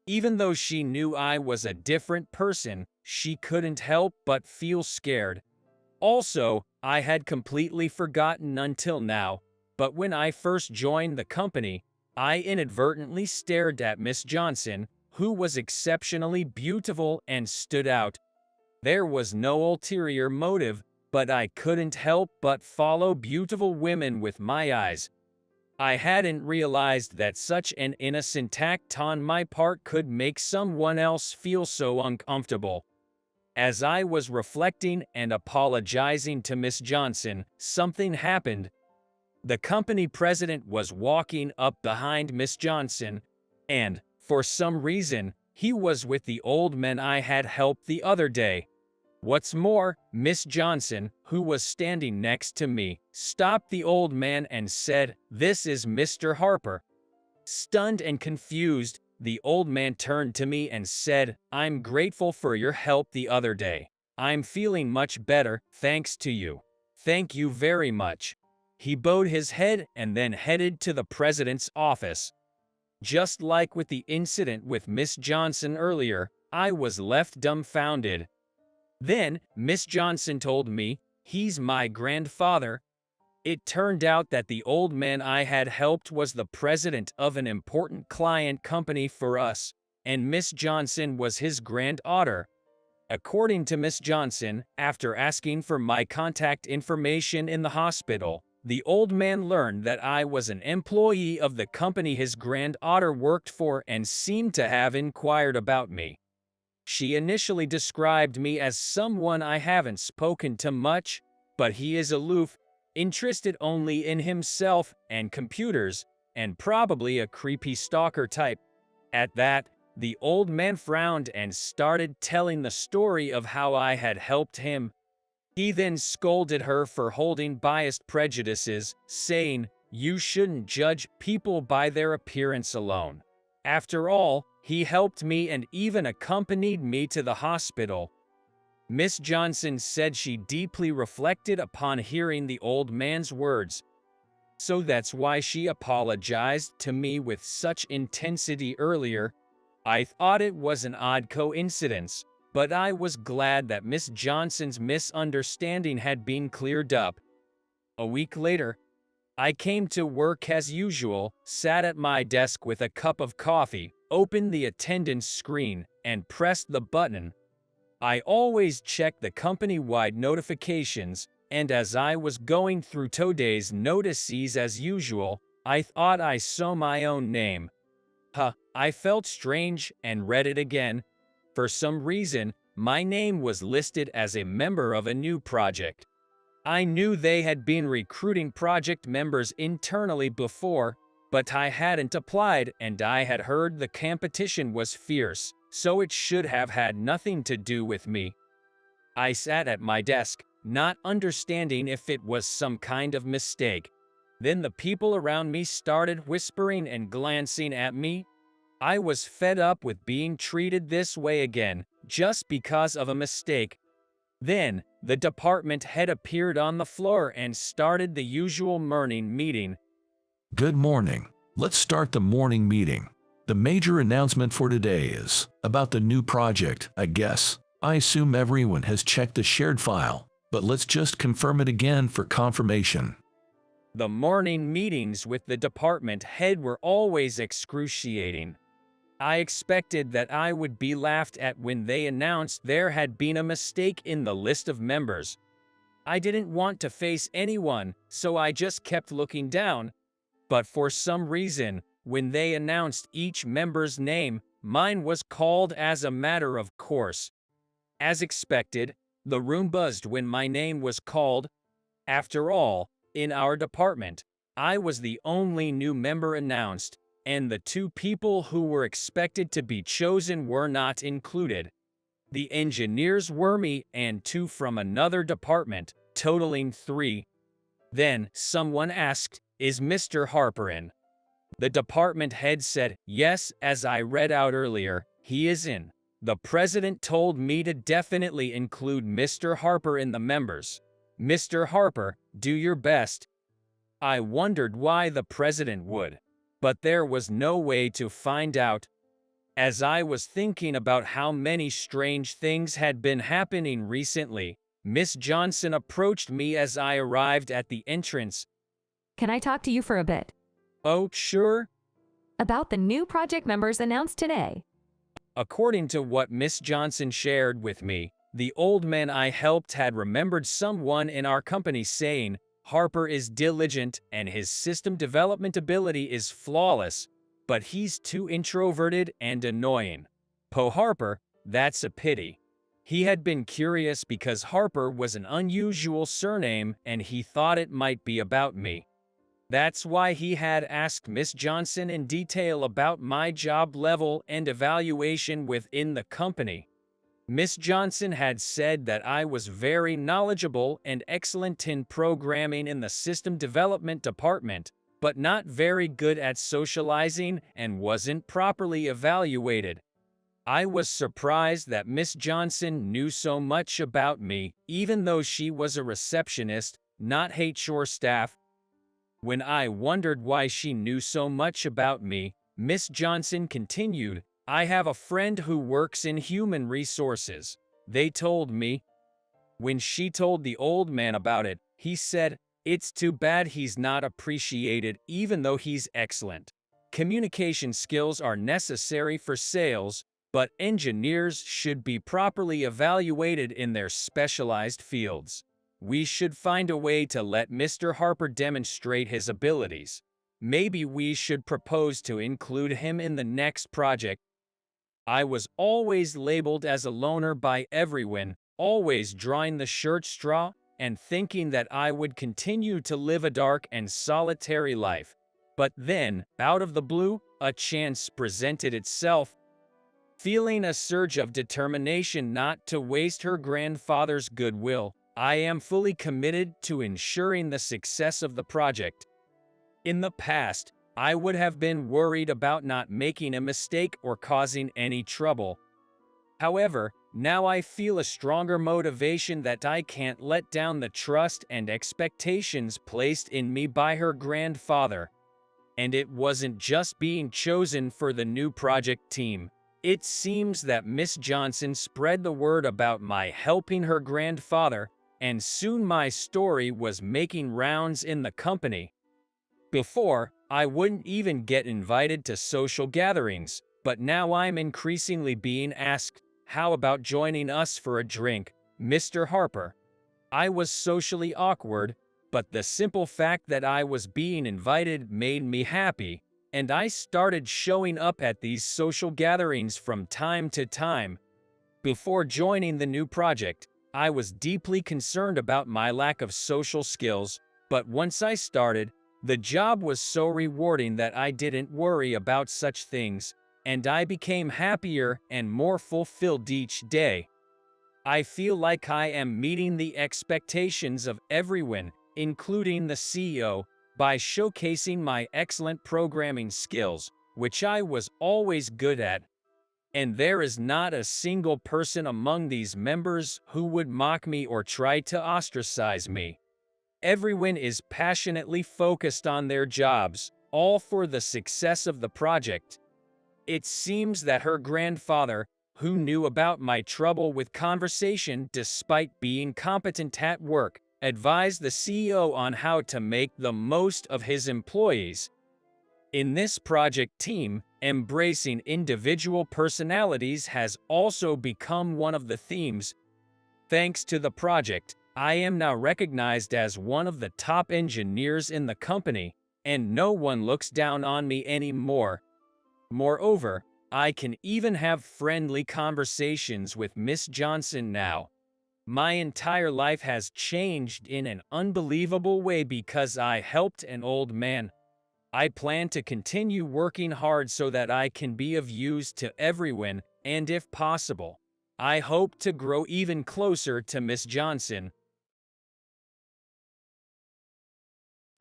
Even though she knew I was a different person, she couldn't help but feel scared. Also, I had completely forgotten until now, but when I first joined the company, I inadvertently stared at Miss Johnson, who was exceptionally beautiful and stood out. There was no ulterior motive, but I couldn't help but follow beautiful women with my eyes. I hadn't realized that such an innocent act on my part could make someone else feel so uncomfortable. As I was reflecting and apologizing to Miss Johnson, something happened. The company president was walking up behind Miss Johnson, and, for some reason, he was with the old man I had helped the other day. What's more, Miss Johnson, who was standing next to me, stopped the old man and said, "This is Mr. Harper." Stunned and confused, the old man turned to me and said, "I'm grateful for your help the other day. I'm feeling much better, thanks to you. Thank you very much." He bowed his head and then headed to the president's office. Just like with the incident with Miss Johnson earlier, I was left dumbfounded. Then, Miss Johnson told me, "He's my grandfather." It turned out that the old man I had helped was the president of an important client company for us, and Miss Johnson was his granddaughter. According to Miss Johnson, after asking for my contact information in the hospital, the old man learned that I was an employee of the company his granddaughter worked for and seemed to have inquired about me. She initially described me as someone I haven't spoken to much, but he is aloof, interested only in himself and computers, and probably a creepy stalker type. At that, the old man frowned and started telling the story of how I had helped him. He then scolded her for holding biased prejudices, saying, "You shouldn't judge people by their appearance alone. After all, he helped me and even accompanied me to the hospital." Miss Johnson said she deeply reflected upon hearing the old man's words. So that's why she apologized to me with such intensity earlier. I thought it was an odd coincidence, but I was glad that Miss Johnson's misunderstanding had been cleared up. A week later, I came to work as usual, sat at my desk with a cup of coffee, opened the attendance screen, and pressed the button. I always check the company-wide notifications, and as I was going through today's notices as usual, I thought I saw my own name. I felt strange and read it again. For some reason, my name was listed as a member of a new project. I knew they had been recruiting project members internally before, but I hadn't applied, and I had heard the competition was fierce, so it should have had nothing to do with me. I sat at my desk, not understanding if it was some kind of mistake. Then the people around me started whispering and glancing at me. I was fed up with being treated this way again, just because of a mistake. Then, the department head appeared on the floor and started the usual morning meeting. Good morning. Let's start the morning meeting. The major announcement for today is about the new project, I guess. I assume everyone has checked the shared file, but let's just confirm it again for confirmation. The morning meetings with the department head were always excruciating. I expected that I would be laughed at when they announced there had been a mistake in the list of members. I didn't want to face anyone, so I just kept looking down. But for some reason, when they announced each member's name, mine was called as a matter of course. As expected, the room buzzed when my name was called. After all, in our department, I was the only new member announced, and the two people who were expected to be chosen were not included. The engineers were me and two from another department, totaling 3. Then, someone asked, "Is Mr. Harper in?" The department head said, "Yes," as I read out earlier, "he is in." The president told me to definitely include Mr. Harper in the members. Mr. Harper, do your best. I wondered why the president would, but there was no way to find out. As I was thinking about how many strange things had been happening recently, Miss Johnson approached me as I arrived at the entrance. Can I talk to you for a bit? Oh, sure. About the new project members announced today. According to what Miss Johnson shared with me, the old man I helped had remembered someone in our company saying, "Harper is diligent and his system development ability is flawless, but he's too introverted and annoying." Po Harper, that's a pity. He had been curious because Harper was an unusual surname and he thought it might be about me. That's why he had asked Miss Johnson in detail about my job level and evaluation within the company. Miss Johnson had said that I was very knowledgeable and excellent in programming in the system development department, but not very good at socializing and wasn't properly evaluated. I was surprised that Miss Johnson knew so much about me, even though she was a receptionist, not HR staff. When I wondered why she knew so much about me, Miss Johnson continued, "I have a friend who works in human resources. They told me." When she told the old man about it, he said, "It's too bad he's not appreciated even though he's excellent. Communication skills are necessary for sales, but engineers should be properly evaluated in their specialized fields. We should find a way to let Mr. Harper demonstrate his abilities. Maybe we should propose to include him in the next project." I was always labeled as a loner by everyone, always drawing the short straw and thinking that I would continue to live a dark and solitary life. But then, out of the blue, a chance presented itself. Feeling a surge of determination not to waste her grandfather's goodwill, I am fully committed to ensuring the success of the project. In the past, I would have been worried about not making a mistake or causing any trouble. However, now I feel a stronger motivation that I can't let down the trust and expectations placed in me by her grandfather. And it wasn't just being chosen for the new project team. It seems that Miss Johnson spread the word about my helping her grandfather, and soon my story was making rounds in the company. Before, I wouldn't even get invited to social gatherings, but now I'm increasingly being asked, "How about joining us for a drink, Mr. Harper?" I was socially awkward, but the simple fact that I was being invited made me happy, and I started showing up at these social gatherings from time to time. Before joining the new project, I was deeply concerned about my lack of social skills, but once I started, the job was so rewarding that I didn't worry about such things, and I became happier and more fulfilled each day. I feel like I am meeting the expectations of everyone, including the CEO, by showcasing my excellent programming skills, which I was always good at. And there is not a single person among these members who would mock me or try to ostracize me. Everyone is passionately focused on their jobs, all for the success of the project. It seems that her grandfather, who knew about my trouble with conversation despite being competent at work, advised the CEO on how to make the most of his employees. In this project team, embracing individual personalities has also become one of the themes. Thanks to the project, I am now recognized as one of the top engineers in the company, and no one looks down on me anymore. Moreover, I can even have friendly conversations with Miss Johnson now. My entire life has changed in an unbelievable way because I helped an old man. I plan to continue working hard so that I can be of use to everyone, and if possible, I hope to grow even closer to Miss Johnson.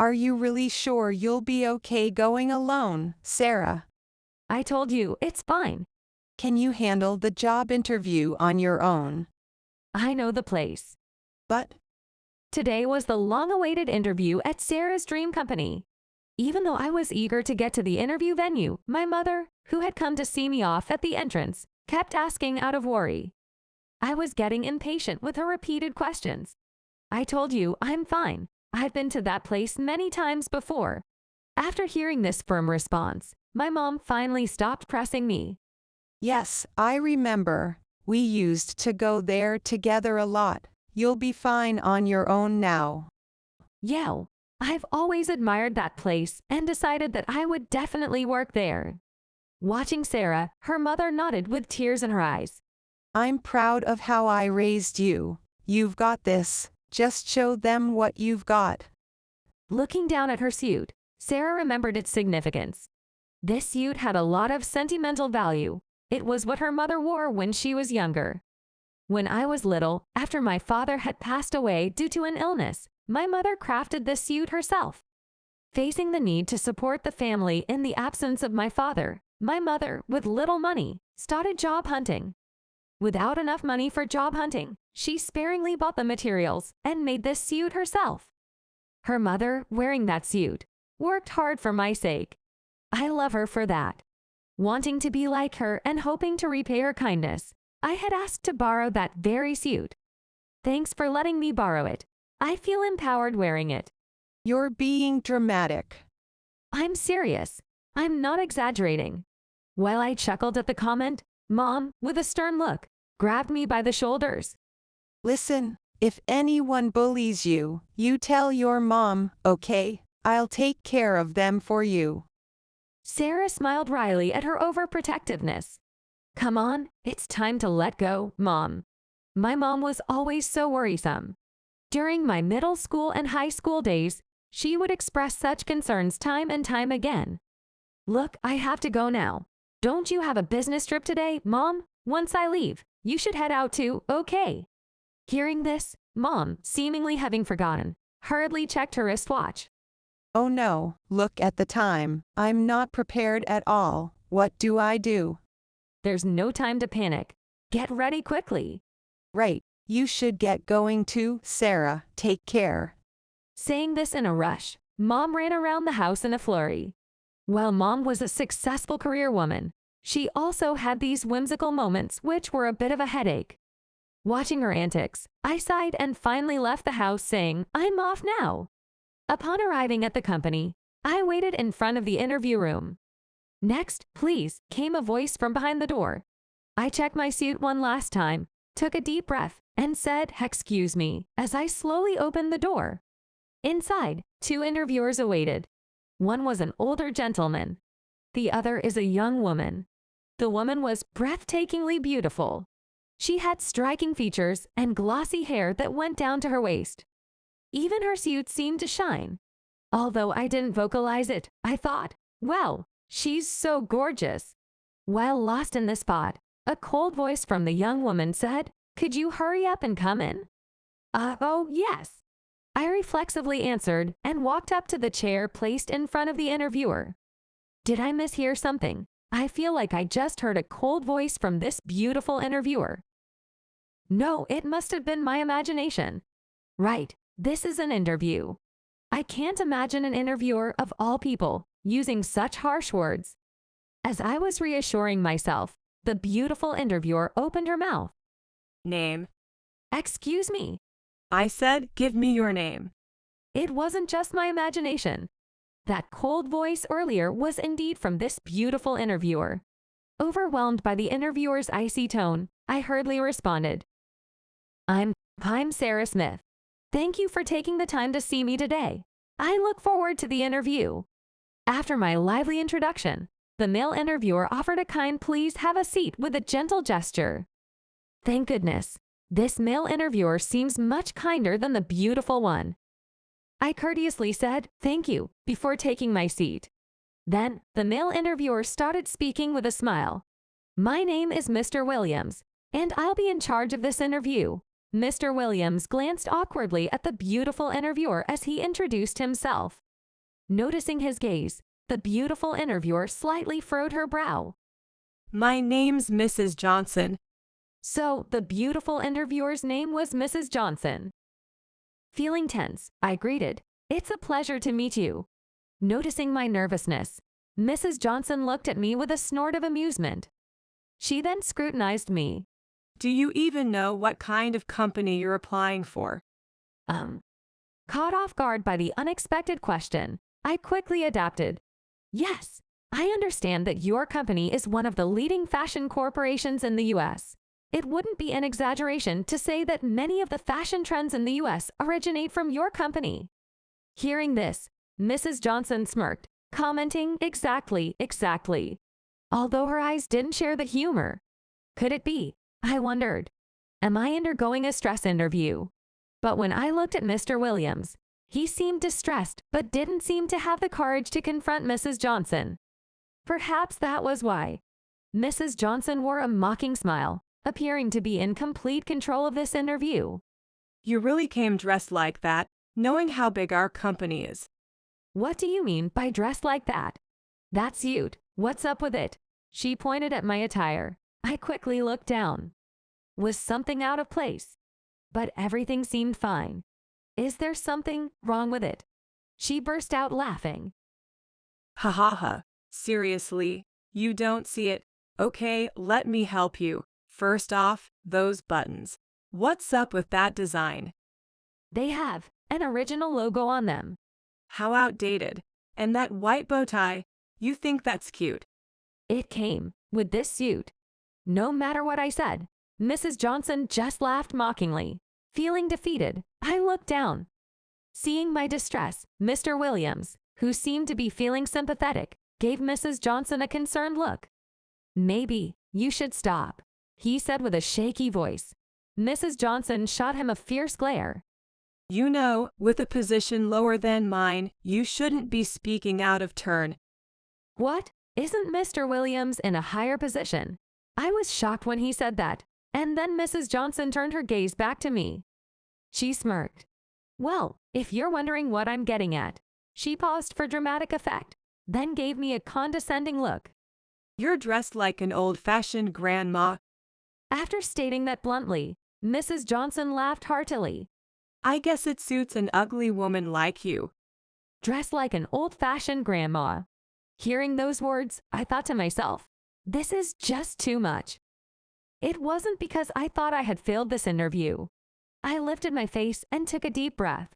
Are you really sure you'll be okay going alone, Sarah? I told you, it's fine. Can you handle the job interview on your own? I know the place. But Today was the long-awaited interview at Sarah's dream company. Even though I was eager to get to the interview venue, my mother, who had come to see me off at the entrance, kept asking out of worry. I was getting impatient with her repeated questions. I told you, I'm fine. I've been to that place many times before. After hearing this firm response, my mom finally stopped pressing me. yes, I remember. We used to go there together a lot. You'll be fine on your own now. Yeah, I've always admired that place and decided that I would definitely work there. Watching Sarah, her mother nodded with tears in her eyes. I'm proud of how I raised you. You've got this. Just show them what you've got. Looking down at her suit, Sarah remembered its significance. This suit had a lot of sentimental value. It was what her mother wore when she was younger. When I was little, after my father had passed away due to an illness, my mother crafted this suit herself. Facing the need to support the family in the absence of my father, my mother, with little money, started job hunting. Without enough money for job hunting, she sparingly bought the materials and made this suit herself. Her mother, wearing that suit, worked hard for my sake. I love her for that. Wanting to be like her and hoping to repay her kindness, I had asked to borrow that very suit. Thanks for letting me borrow it. I feel empowered wearing it. You're being dramatic. I'm serious. I'm not exaggerating. While I chuckled at the comment, Mom, with a stern look, grabbed me by the shoulders. Listen, if anyone bullies you, you tell your mom, okay? I'll take care of them for you. Sarah smiled wryly at her overprotectiveness. Come on, it's time to let go, Mom. My mom was always so worrisome. During my middle school and high school days, she would express such concerns time and time again. Look, I have to go now. Don't you have a business trip today, Mom? Once I leave, you should head out too, okay? Hearing this, Mom, seemingly having forgotten, hurriedly checked her wristwatch. Oh no, look at the time. I'm not prepared at all. What do I do? There's no time to panic. Get ready quickly. Right, you should get going too, Sarah. Take care. Saying this in a rush, Mom ran around the house in a flurry. While Mom was a successful career woman, she also had these whimsical moments which were a bit of a headache. Watching her antics, I sighed and finally left the house saying, I'm off now. Upon arriving at the company, I waited in front of the interview room. Next, please, came a voice from behind the door. I checked my suit one last time, took a deep breath, and said, excuse me, as I slowly opened the door. Inside, 2 interviewers awaited. One was an older gentleman. The other is a young woman. The woman was breathtakingly beautiful. She had striking features and glossy hair that went down to her waist. Even her suit seemed to shine. Although I didn't vocalize it, I thought, wow, she's so gorgeous. While lost in this spot, a cold voice from the young woman said, "Could you hurry up and come in?" Oh, yes. I reflexively answered and walked up to the chair placed in front of the interviewer. Did I mishear something? I feel like I just heard a cold voice from this beautiful interviewer. No, it must have been my imagination. Right, this is an interview. I can't imagine an interviewer of all people using such harsh words. As I was reassuring myself, the beautiful interviewer opened her mouth. Name. Excuse me. I said, give me your name. It wasn't just my imagination. That cold voice earlier was indeed from this beautiful interviewer. Overwhelmed by the interviewer's icy tone, I hurriedly responded. I'm Sarah Smith. Thank you for taking the time to see me today. I look forward to the interview. After my lively introduction, the male interviewer offered a kind "please have a seat" with a gentle gesture. Thank goodness, this male interviewer seems much kinder than the beautiful one. I courteously said, "Thank you," before taking my seat. Then, the male interviewer started speaking with a smile. My name is Mr. Williams, and I'll be in charge of this interview. Mr. Williams glanced awkwardly at the beautiful interviewer as he introduced himself. Noticing his gaze, the beautiful interviewer slightly furrowed her brow. My name's Mrs. Johnson. So, the beautiful interviewer's name was Mrs. Johnson. Feeling tense, I greeted, "It's a pleasure to meet you." Noticing my nervousness, Mrs. Johnson looked at me with a snort of amusement. She then scrutinized me. Do you even know what kind of company you're applying for? Caught off guard by the unexpected question, I quickly adapted. Yes, I understand that your company is one of the leading fashion corporations in the U.S. It wouldn't be an exaggeration to say that many of the fashion trends in the U.S. originate from your company. Hearing this, Mrs. Johnson smirked, commenting, exactly. Although her eyes didn't share the humor. Could it be? I wondered. Am I undergoing a stress interview? But when I looked at Mr. Williams, he seemed distressed but didn't seem to have the courage to confront Mrs. Johnson. Perhaps that was why. Mrs. Johnson wore a mocking smile, appearing to be in complete control of this interview. You really came dressed like that, knowing how big our company is. What do you mean by dressed like that? That suit, what's up with it? She pointed at my attire. I quickly looked down. Was something out of place? But everything seemed fine. Is there something wrong with it? She burst out laughing. Ha ha ha. Seriously, you don't see it? Okay, let me help you. First off, those buttons. What's up with that design? They have an original logo on them. How outdated. And that white bow tie, you think that's cute? It came with this suit. No matter what I said, Mrs. Johnson just laughed mockingly. Feeling defeated, I looked down. Seeing my distress, Mr. Williams, who seemed to be feeling sympathetic, gave Mrs. Johnson a concerned look. Maybe you should stop, he said with a shaky voice. Mrs. Johnson shot him a fierce glare. You know, with a position lower than mine, you shouldn't be speaking out of turn. What? Isn't Mr. Williams in a higher position? I was shocked when he said that, and then Mrs. Johnson turned her gaze back to me. She smirked. Well, if you're wondering what I'm getting at. She paused for dramatic effect, then gave me a condescending look. You're dressed like an old-fashioned grandma. After stating that bluntly, Mrs. Johnson laughed heartily. I guess it suits an ugly woman like you. Dressed like an old-fashioned grandma. Hearing those words, I thought to myself, this is just too much. It wasn't because I thought I had failed this interview. I lifted my face and took a deep breath.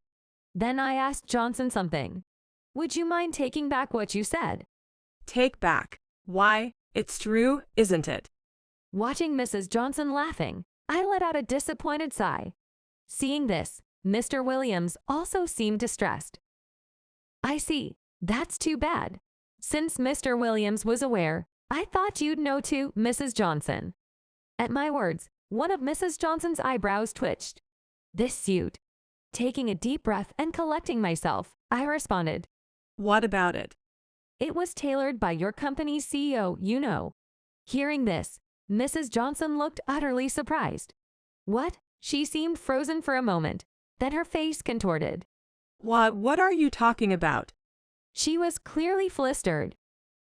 Then I asked Johnson something. Would you mind taking back what you said? Take back? Why, it's true, isn't it? Watching Mrs. Johnson laughing, I let out a disappointed sigh. Seeing this, Mr. Williams also seemed distressed. I see. That's too bad. Since Mr. Williams was aware, I thought you'd know too, Mrs. Johnson. At my words, One of Mrs. Johnson's eyebrows twitched. This suit. Taking a deep breath and collecting myself, I responded. What about it? It was tailored by your company's CEO, you know. Hearing this, Mrs. Johnson looked utterly surprised. What? She seemed frozen for a moment. Then her face contorted. What are you talking about? She was clearly flustered.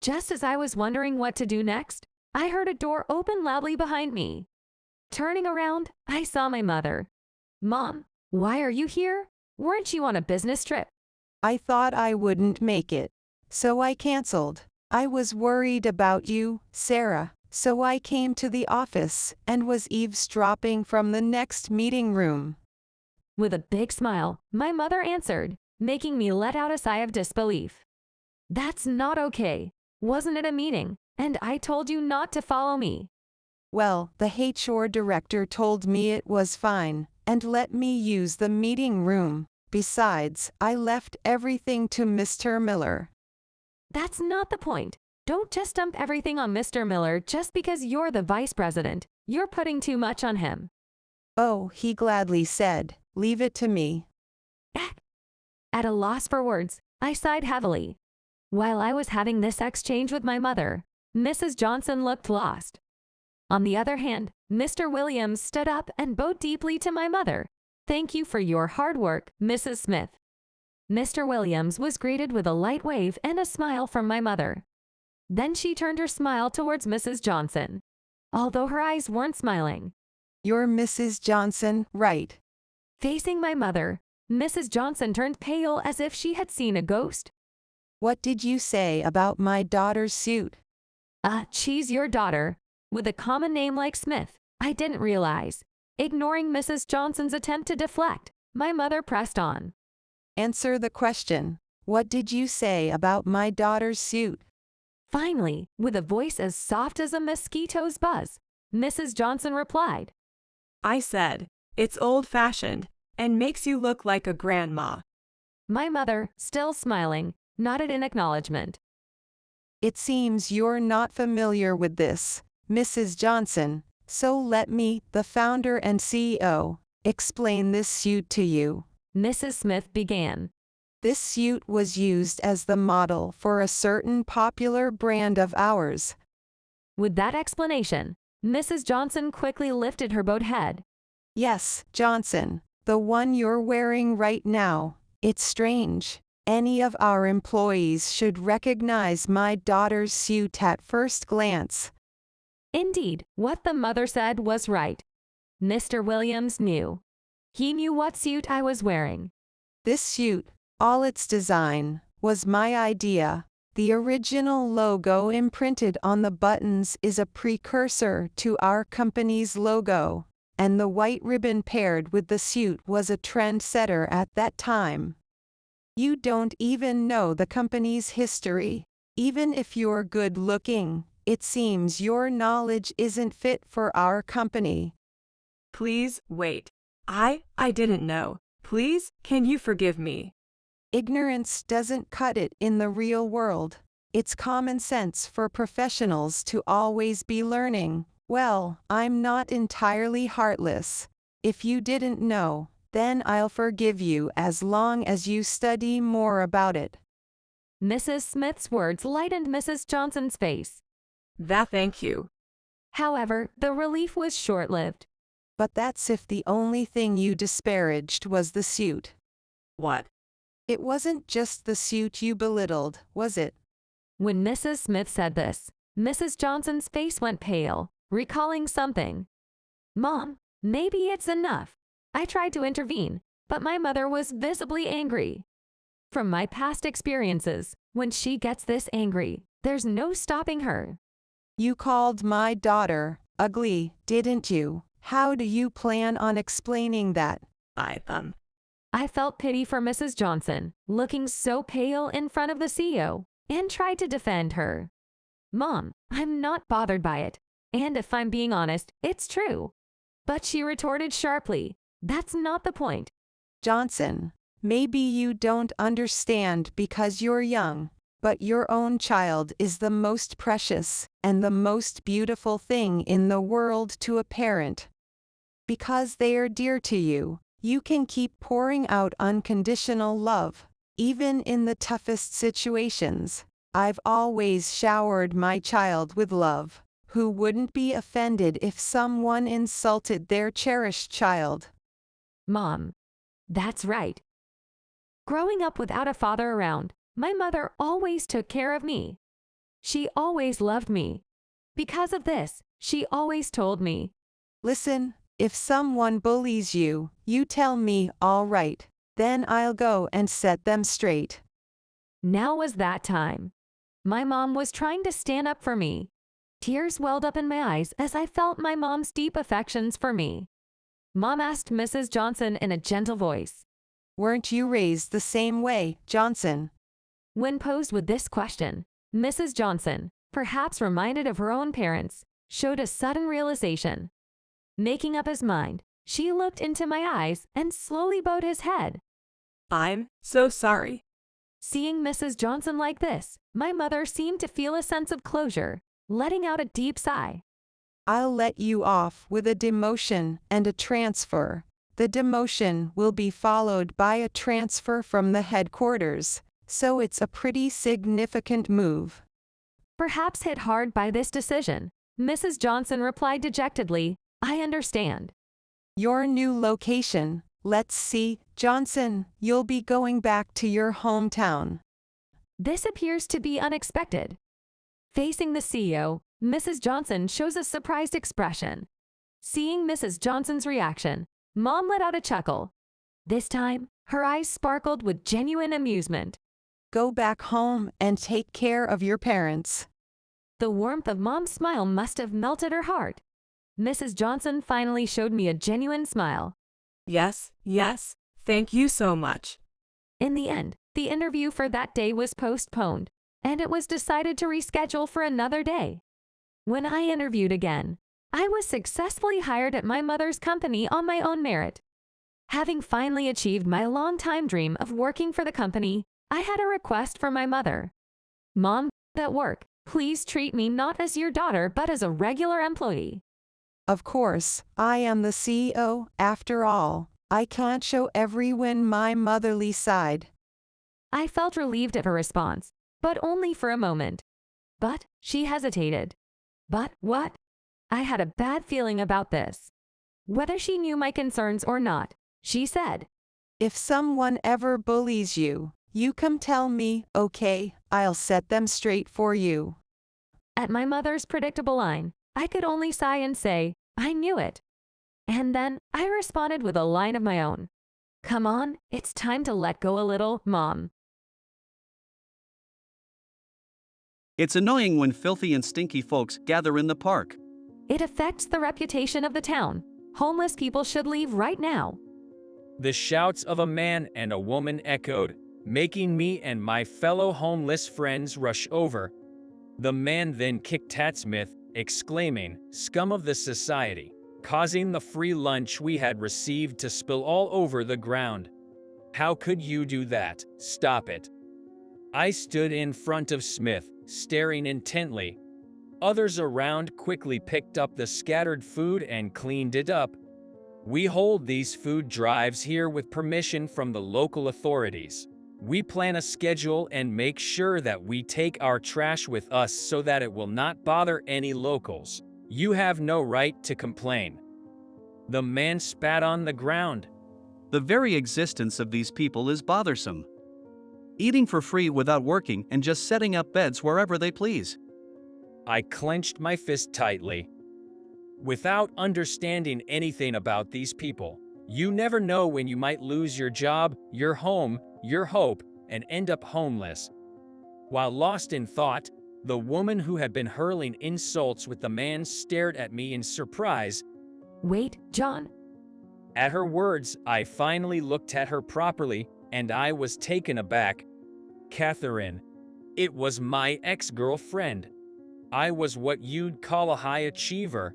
Just as I was wondering what to do next, I heard a door open loudly behind me. Turning around, I saw my mother. Mom, why are you here? Weren't you on a business trip? I thought I wouldn't make it, so I canceled. I was worried about you, Sarah, so I came to the office and was eavesdropping from the next meeting room. With a big smile, my mother answered, making me let out a sigh of disbelief. That's not okay. Wasn't it a meeting? And I told you not to follow me. Well, the HR director told me it was fine and let me use the meeting room. Besides, I left everything to Mr. Miller. That's not the point. Don't just dump everything on Mr. Miller just because you're the vice president. You're putting too much on him. Oh, he gladly said, leave it to me. At a loss for words, I sighed heavily. While I was having this exchange with my mother, Mrs. Johnson looked lost. On the other hand, Mr. Williams stood up and bowed deeply to my mother. Thank you for your hard work, Mrs. Smith. Mr. Williams was greeted with a light wave and a smile from my mother. Then she turned her smile towards Mrs. Johnson, although her eyes weren't smiling. You're Mrs. Johnson, right? Facing my mother, Mrs. Johnson turned pale as if she had seen a ghost. What did you say about my daughter's suit? She's your daughter. With a common name like Smith, I didn't realize. Ignoring Mrs. Johnson's attempt to deflect, my mother pressed on. Answer the question. What did you say about my daughter's suit? Finally, with a voice as soft as a mosquito's buzz, Mrs. Johnson replied. I said, it's old-fashioned and makes you look like a grandma. My mother, still smiling, nodded in acknowledgement. It seems you're not familiar with this, Mrs. Johnson, so let me, the founder and CEO, explain this suit to you. Mrs. Smith began. This suit was used as the model for a certain popular brand of ours. With that explanation, Mrs. Johnson quickly lifted her bowed head. Yes, Johnson, the one you're wearing right now. It's strange. Any of our employees should recognize my daughter's suit at first glance. Indeed, what the mother said was right. Mr. Williams knew. He knew what suit I was wearing. This suit, all its design, was my idea. The original logo imprinted on the buttons is a precursor to our company's logo, and the white ribbon paired with the suit was a trendsetter at that time. You don't even know the company's history. Even if you're good-looking, it seems your knowledge isn't fit for our company. Please, wait. I didn't know. Please, can you forgive me? Ignorance doesn't cut it in the real world. It's common sense for professionals to always be learning. Well, I'm not entirely heartless. If you didn't know, then I'll forgive you as long as you study more about it. Mrs. Smith's words lightened Mrs. Johnson's face. Thank you. However, the relief was short-lived. But that's if the only thing you disparaged was the suit. What? It wasn't just the suit you belittled, was it? When Mrs. Smith said this, Mrs. Johnson's face went pale, recalling something. Mom, maybe it's enough. I tried to intervene, but my mother was visibly angry. From my past experiences, when she gets this angry, there's no stopping her. You called my daughter ugly, didn't you? How do you plan on explaining that? I felt pity for Mrs. Johnson, looking so pale in front of the CEO, and tried to defend her. Mom, I'm not bothered by it. And if I'm being honest, it's true. But she retorted sharply, that's not the point. Johnson, maybe you don't understand because you're young, but your own child is the most precious and the most beautiful thing in the world to a parent. Because they are dear to you, you can keep pouring out unconditional love, even in the toughest situations. I've always showered my child with love. Who wouldn't be offended if someone insulted their cherished child? Mom. That's right. Growing up without a father around, my mother always took care of me. She always loved me. Because of this, she always told me, Listen, if someone bullies you, you tell me, all right, then I'll go and set them straight. now was that time. My mom was trying to stand up for me. Tears welled up in my eyes as I felt my mom's deep affections for me. Mom asked Mrs. Johnson in a gentle voice. Weren't you raised the same way, Johnson? When posed with this question, Mrs. Johnson, perhaps reminded of her own parents, showed a sudden realization. Making up his mind, she looked into my eyes and slowly bowed his head. I'm so sorry. Seeing Mrs. Johnson like this, my mother seemed to feel a sense of closure, letting out a deep sigh. I'll let you off with a demotion and a transfer. The demotion will be followed by a transfer from the headquarters, so it's a pretty significant move. Perhaps hit hard by this decision, Mrs. Johnson replied dejectedly, I understand. Your new location, let's see, Johnson, you'll be going back to your hometown. This appears to be unexpected. Facing the CEO, Mrs. Johnson shows a surprised expression. Seeing Mrs. Johnson's reaction, Mom let out a chuckle. This time, her eyes sparkled with genuine amusement. Go back home and take care of your parents. The warmth of Mom's smile must have melted her heart. Mrs. Johnson finally showed me a genuine smile. Yes, thank you so much. In the end, the interview for that day was postponed, and it was decided to reschedule for another day. When I interviewed again, I was successfully hired at my mother's company on my own merit. Having finally achieved my long-time dream of working for the company, I had a request from my mother. Mom, at work, please treat me not as your daughter but as a regular employee. Of course, I am the CEO, after all. I can't show everyone my motherly side. I felt relieved at her response, but only for a moment. But she hesitated. But what? I had a bad feeling about this. Whether she knew my concerns or not, she said, If someone ever bullies you, you come tell me, okay, I'll set them straight for you. At my mother's predictable line, I could only sigh and say, I knew it. And then I responded with a line of my own. Come on, it's time to let go a little, Mom. It's annoying when filthy and stinky folks gather in the park. It affects the reputation of the town. Homeless people should leave right now. The shouts of a man and a woman echoed, making me and my fellow homeless friends rush over. The man then kicked at Smith, exclaiming, "Scum of the society," causing the free lunch we had received to spill all over the ground. How could you do that? Stop it. I stood in front of Smith, staring intently. Others around quickly picked up the scattered food and cleaned it up. We hold these food drives here with permission from the local authorities. We plan a schedule and make sure that we take our trash with us so that it will not bother any locals. You have no right to complain. The man spat on the ground. The very existence of these people is bothersome. Eating for free without working and just setting up beds wherever they please. I clenched my fist tightly. Without understanding anything about these people, you never know when you might lose your job, your home, your hope, and end up homeless. While lost in thought, the woman who had been hurling insults with the man stared at me in surprise. Wait, John. At her words, I finally looked at her properly, and I was taken aback. Catherine. It was my ex-girlfriend. I was what you'd call a high achiever.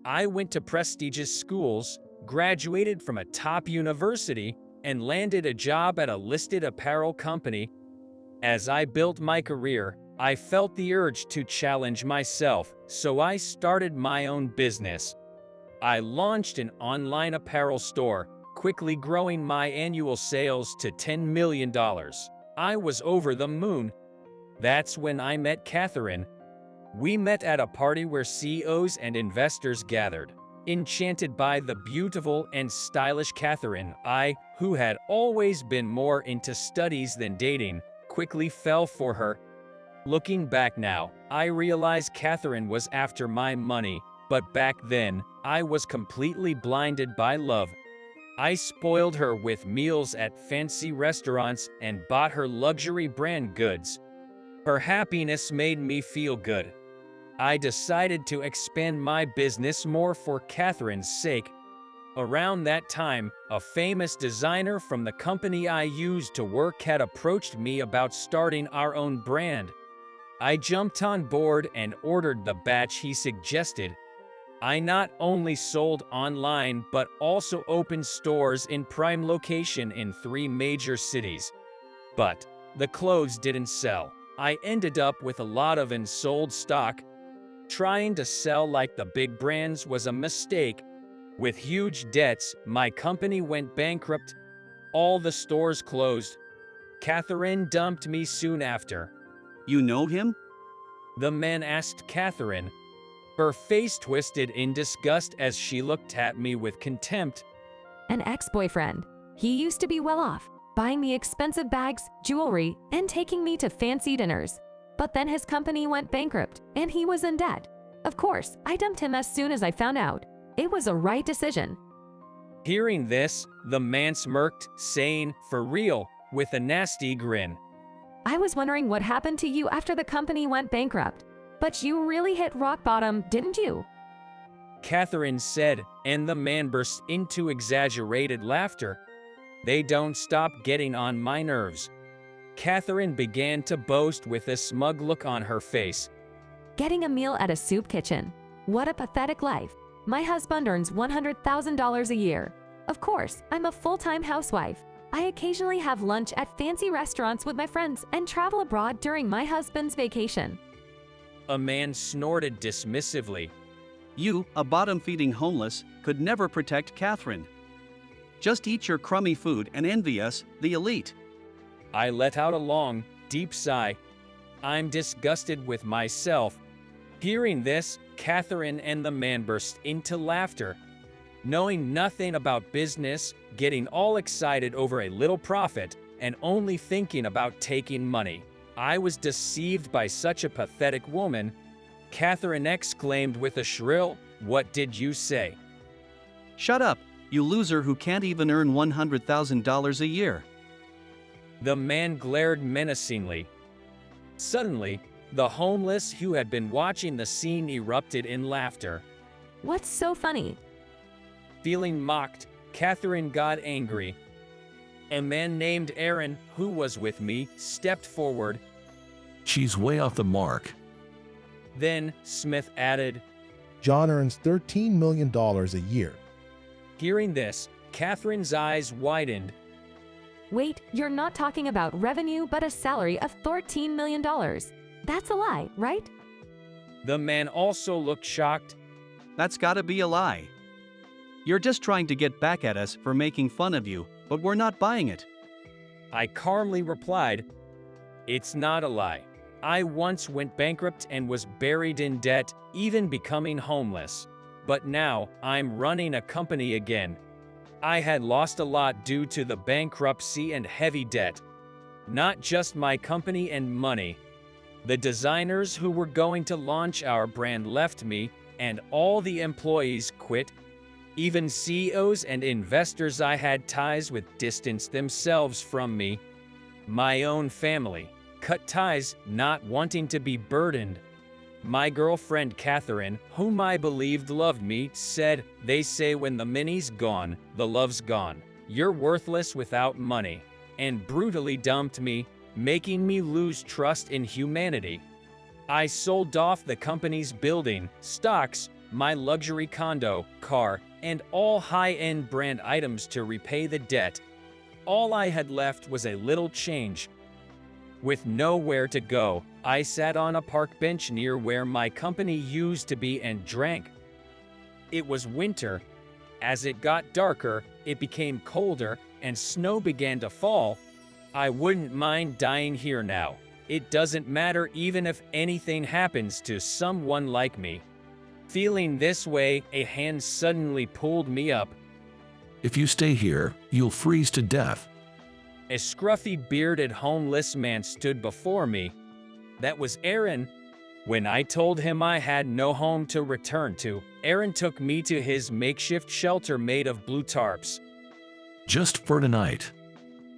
I went to prestigious schools, graduated from a top university, and landed a job at a listed apparel company. As I built my career, I felt the urge to challenge myself, so I started my own business. I launched an online apparel store, quickly growing my annual sales to $10 million. I was over the moon. That's when I met Catherine. We met at a party where CEOs and investors gathered. Enchanted by the beautiful and stylish Catherine, I, who had always been more into studies than dating, quickly fell for her. Looking back now, I realize Catherine was after my money, but back then, I was completely blinded by love. I spoiled her with meals at fancy restaurants and bought her luxury brand goods. Her happiness made me feel good. I decided to expand my business more for Catherine's sake. Around that time, a famous designer from the company I used to work had approached me about starting our own brand. I jumped on board and ordered the batch he suggested. I not only sold online but also opened stores in prime location in 3 major cities. But the clothes didn't sell. I ended up with a lot of unsold stock. Trying to sell like the big brands was a mistake. With huge debts, my company went bankrupt. All the stores closed. Catherine dumped me soon after. You know him? The man asked Catherine. Her face twisted in disgust as she looked at me with contempt. An ex-boyfriend. He used to be well off, buying me expensive bags, jewelry, and taking me to fancy dinners. But then his company went bankrupt, and he was in debt. Of course, I dumped him as soon as I found out. It was a right decision. Hearing this, the man smirked, saying, "For real," with a nasty grin. I was wondering what happened to you after the company went bankrupt. But you really hit rock bottom, didn't you? Catherine said, and the man burst into exaggerated laughter. They don't stop getting on my nerves. Catherine began to boast with a smug look on her face. Getting a meal at a soup kitchen. What a pathetic life. My husband earns $100,000 a year. Of course, I'm a full-time housewife. I occasionally have lunch at fancy restaurants with my friends and travel abroad during my husband's vacation. A man snorted dismissively. You, a bottom-feeding homeless, could never protect Catherine. Just eat your crummy food and envy us, the elite. I let out a long, deep sigh. I'm disgusted with myself. Hearing this, Catherine and the man burst into laughter. Knowing nothing about business, getting all excited over a little profit, and only thinking about taking money. I was deceived by such a pathetic woman. Catherine exclaimed with a shrill, "What did you say?" Shut up, you loser who can't even earn $100,000 a year. The man glared menacingly. Suddenly, the homeless who had been watching the scene erupted in laughter. What's so funny? Feeling mocked, Catherine got angry. A man named Aaron, who was with me, stepped forward. She's way off the mark. Then, Smith added. John earns $13 million a year. Hearing this, Catherine's eyes widened. Wait, you're not talking about revenue but a salary of $13 million. That's a lie, right? The man also looked shocked. That's gotta be a lie. You're just trying to get back at us for making fun of you, but we're not buying it. I calmly replied, "It's not a lie. I once went bankrupt and was buried in debt, even becoming homeless. But now, I'm running a company again. I had lost a lot due to the bankruptcy and heavy debt. Not just my company and money. The designers who were going to launch our brand left me, and all the employees quit. Even CEOs and investors I had ties with distanced themselves from me. My own family cut ties, not wanting to be burdened. My girlfriend Catherine, whom I believed loved me, said, 'They say when the money's gone, the love's gone. You're worthless without money,' and brutally dumped me, making me lose trust in humanity. I sold off the company's building, stocks, my luxury condo, car, and all high-end brand items to repay the debt. All I had left was a little change. With nowhere to go, I sat on a park bench near where my company used to be and drank. It was winter. As it got darker, it became colder, and snow began to fall. I wouldn't mind dying here now. It doesn't matter even if anything happens to someone like me. Feeling this way, a hand suddenly pulled me up. If you stay here, you'll freeze to death. A scruffy, bearded homeless man stood before me. That was Aaron. When I told him I had no home to return to, Aaron took me to his makeshift shelter made of blue tarps. Just for tonight.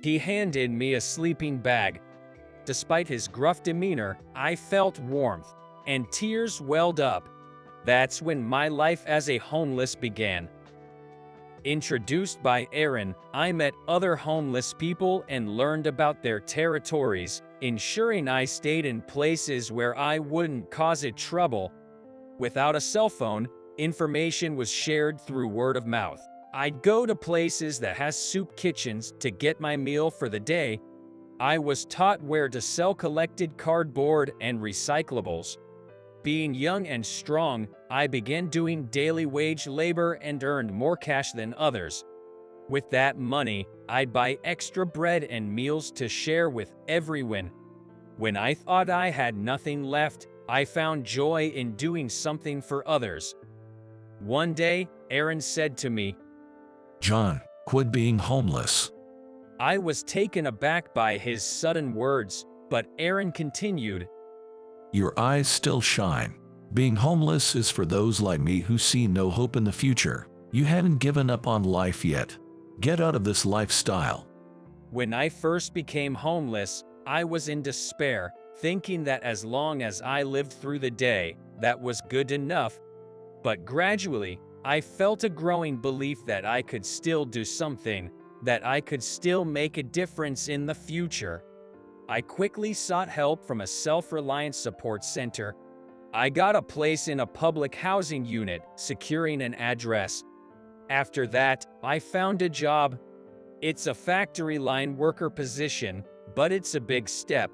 He handed me a sleeping bag. Despite his gruff demeanor, I felt warmth, and tears welled up. That's when my life as a homeless began. Introduced by Aaron, I met other homeless people and learned about their territories, ensuring I stayed in places where I wouldn't cause it trouble. Without a cell phone, information was shared through word of mouth. I'd go to places that has soup kitchens to get my meal for the day. I was taught where to sell collected cardboard and recyclables. Being young and strong, I began doing daily wage labor and earned more cash than others. With that money, I'd buy extra bread and meals to share with everyone. When I thought I had nothing left, I found joy in doing something for others. One day, Aaron said to me, "John, quit being homeless." I was taken aback by his sudden words, but Aaron continued, "Your eyes still shine. Being homeless is for those like me who see no hope in the future. You hadn't given up on life yet. Get out of this lifestyle." When I first became homeless, I was in despair, thinking that as long as I lived through the day, that was good enough. But gradually, I felt a growing belief that I could still do something, that I could still make a difference in the future. I quickly sought help from a self-reliance support center. I got a place in a public housing unit, securing an address. After that, I found a job. It's a factory line worker position, but it's a big step.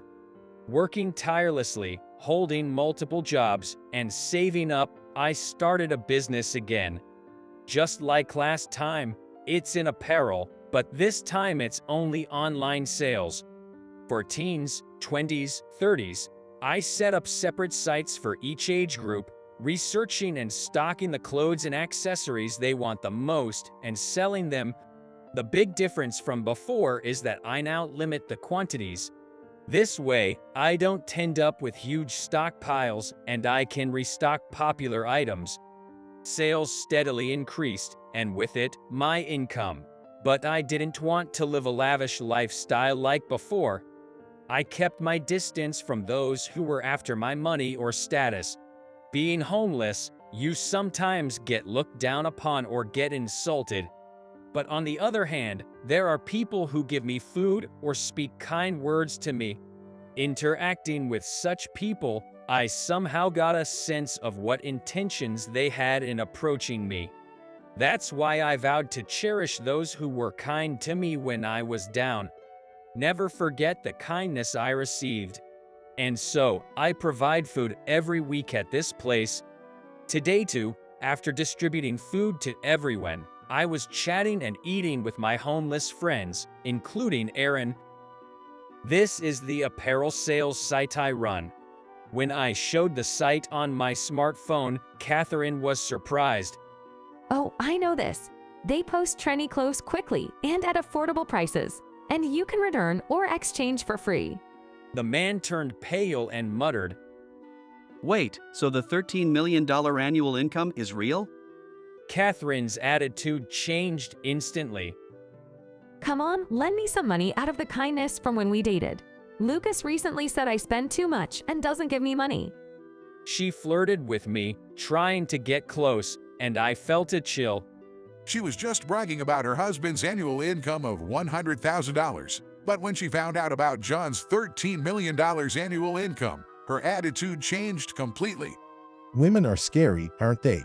Working tirelessly, holding multiple jobs, and saving up, I started a business again. Just like last time, it's in apparel, but this time it's only online sales. For teens, 20s, 30s, I set up separate sites for each age group, researching and stocking the clothes and accessories they want the most and selling them. The big difference from before is that I now limit the quantities. This way, I don't end up with huge stockpiles and I can restock popular items. Sales steadily increased, and with it, my income. But I didn't want to live a lavish lifestyle like before. I kept my distance from those who were after my money or status. Being homeless, you sometimes get looked down upon or get insulted. But on the other hand, there are people who give me food or speak kind words to me. Interacting with such people, I somehow got a sense of what intentions they had in approaching me. That's why I vowed to cherish those who were kind to me when I was down. Never forget the kindness I received. And so, I provide food every week at this place. Today too, after distributing food to everyone, I was chatting and eating with my homeless friends, including Aaron. This is the apparel sales site I run. When I showed the site on my smartphone, Catherine was surprised. Oh, I know this. They post trendy clothes quickly and at affordable prices, and you can return or exchange for free. The man turned pale and muttered, Wait, so the $13 million annual income is real? Catherine's attitude changed instantly. Come on, lend me some money out of the kindness from when we dated. Lucas recently said I spend too much and doesn't give me money. She flirted with me, trying to get close, and I felt a chill. She was just bragging about her husband's annual income of $100,000. But when she found out about John's $13 million annual income, her attitude changed completely. Women are scary, aren't they?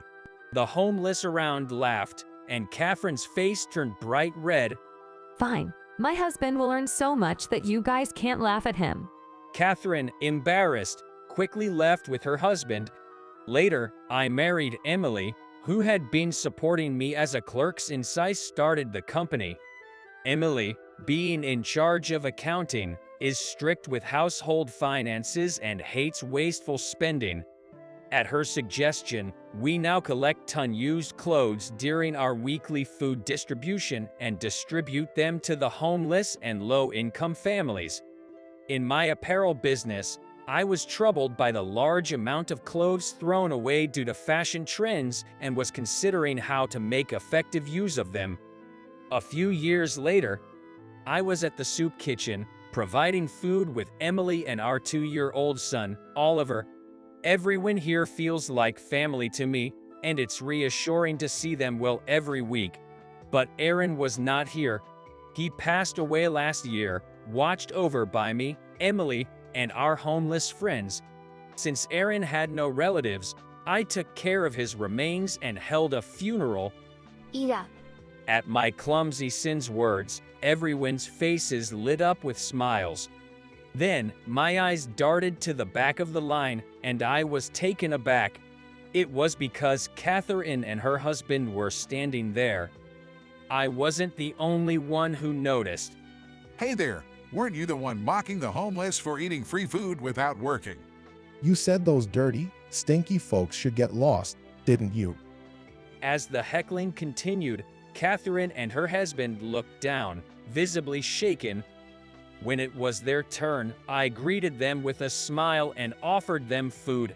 The homeless around laughed, and Catherine's face turned bright red. Fine. My husband will earn so much that you guys can't laugh at him. Catherine, embarrassed, quickly left with her husband. Later, I married Emily, who had been supporting me as a clerk since I started the company. Emily, being in charge of accounting, is strict with household finances and hates wasteful spending. At her suggestion, we now collect unused clothes during our weekly food distribution and distribute them to the homeless and low-income families. In my apparel business, I was troubled by the large amount of clothes thrown away due to fashion trends and was considering how to make effective use of them. A few years later, I was at the soup kitchen, providing food with Emily and our 2-year-old son, Oliver. Everyone here feels like family to me, and it's reassuring to see them well every week. But Aaron was not here. He passed away last year, watched over by me, Emily, and our homeless friends. Since Aaron had no relatives, I took care of his remains and held a funeral. Eat up. At my clumsy sin's words, everyone's faces lit up with smiles. Then, my eyes darted to the back of the line, and I was taken aback. It was because Catherine and her husband were standing there. I wasn't the only one who noticed. Hey there, weren't you the one mocking the homeless for eating free food without working? You said those dirty, stinky folks should get lost, didn't you? As the heckling continued, Catherine and her husband looked down, visibly shaken. When it was their turn, I greeted them with a smile and offered them food.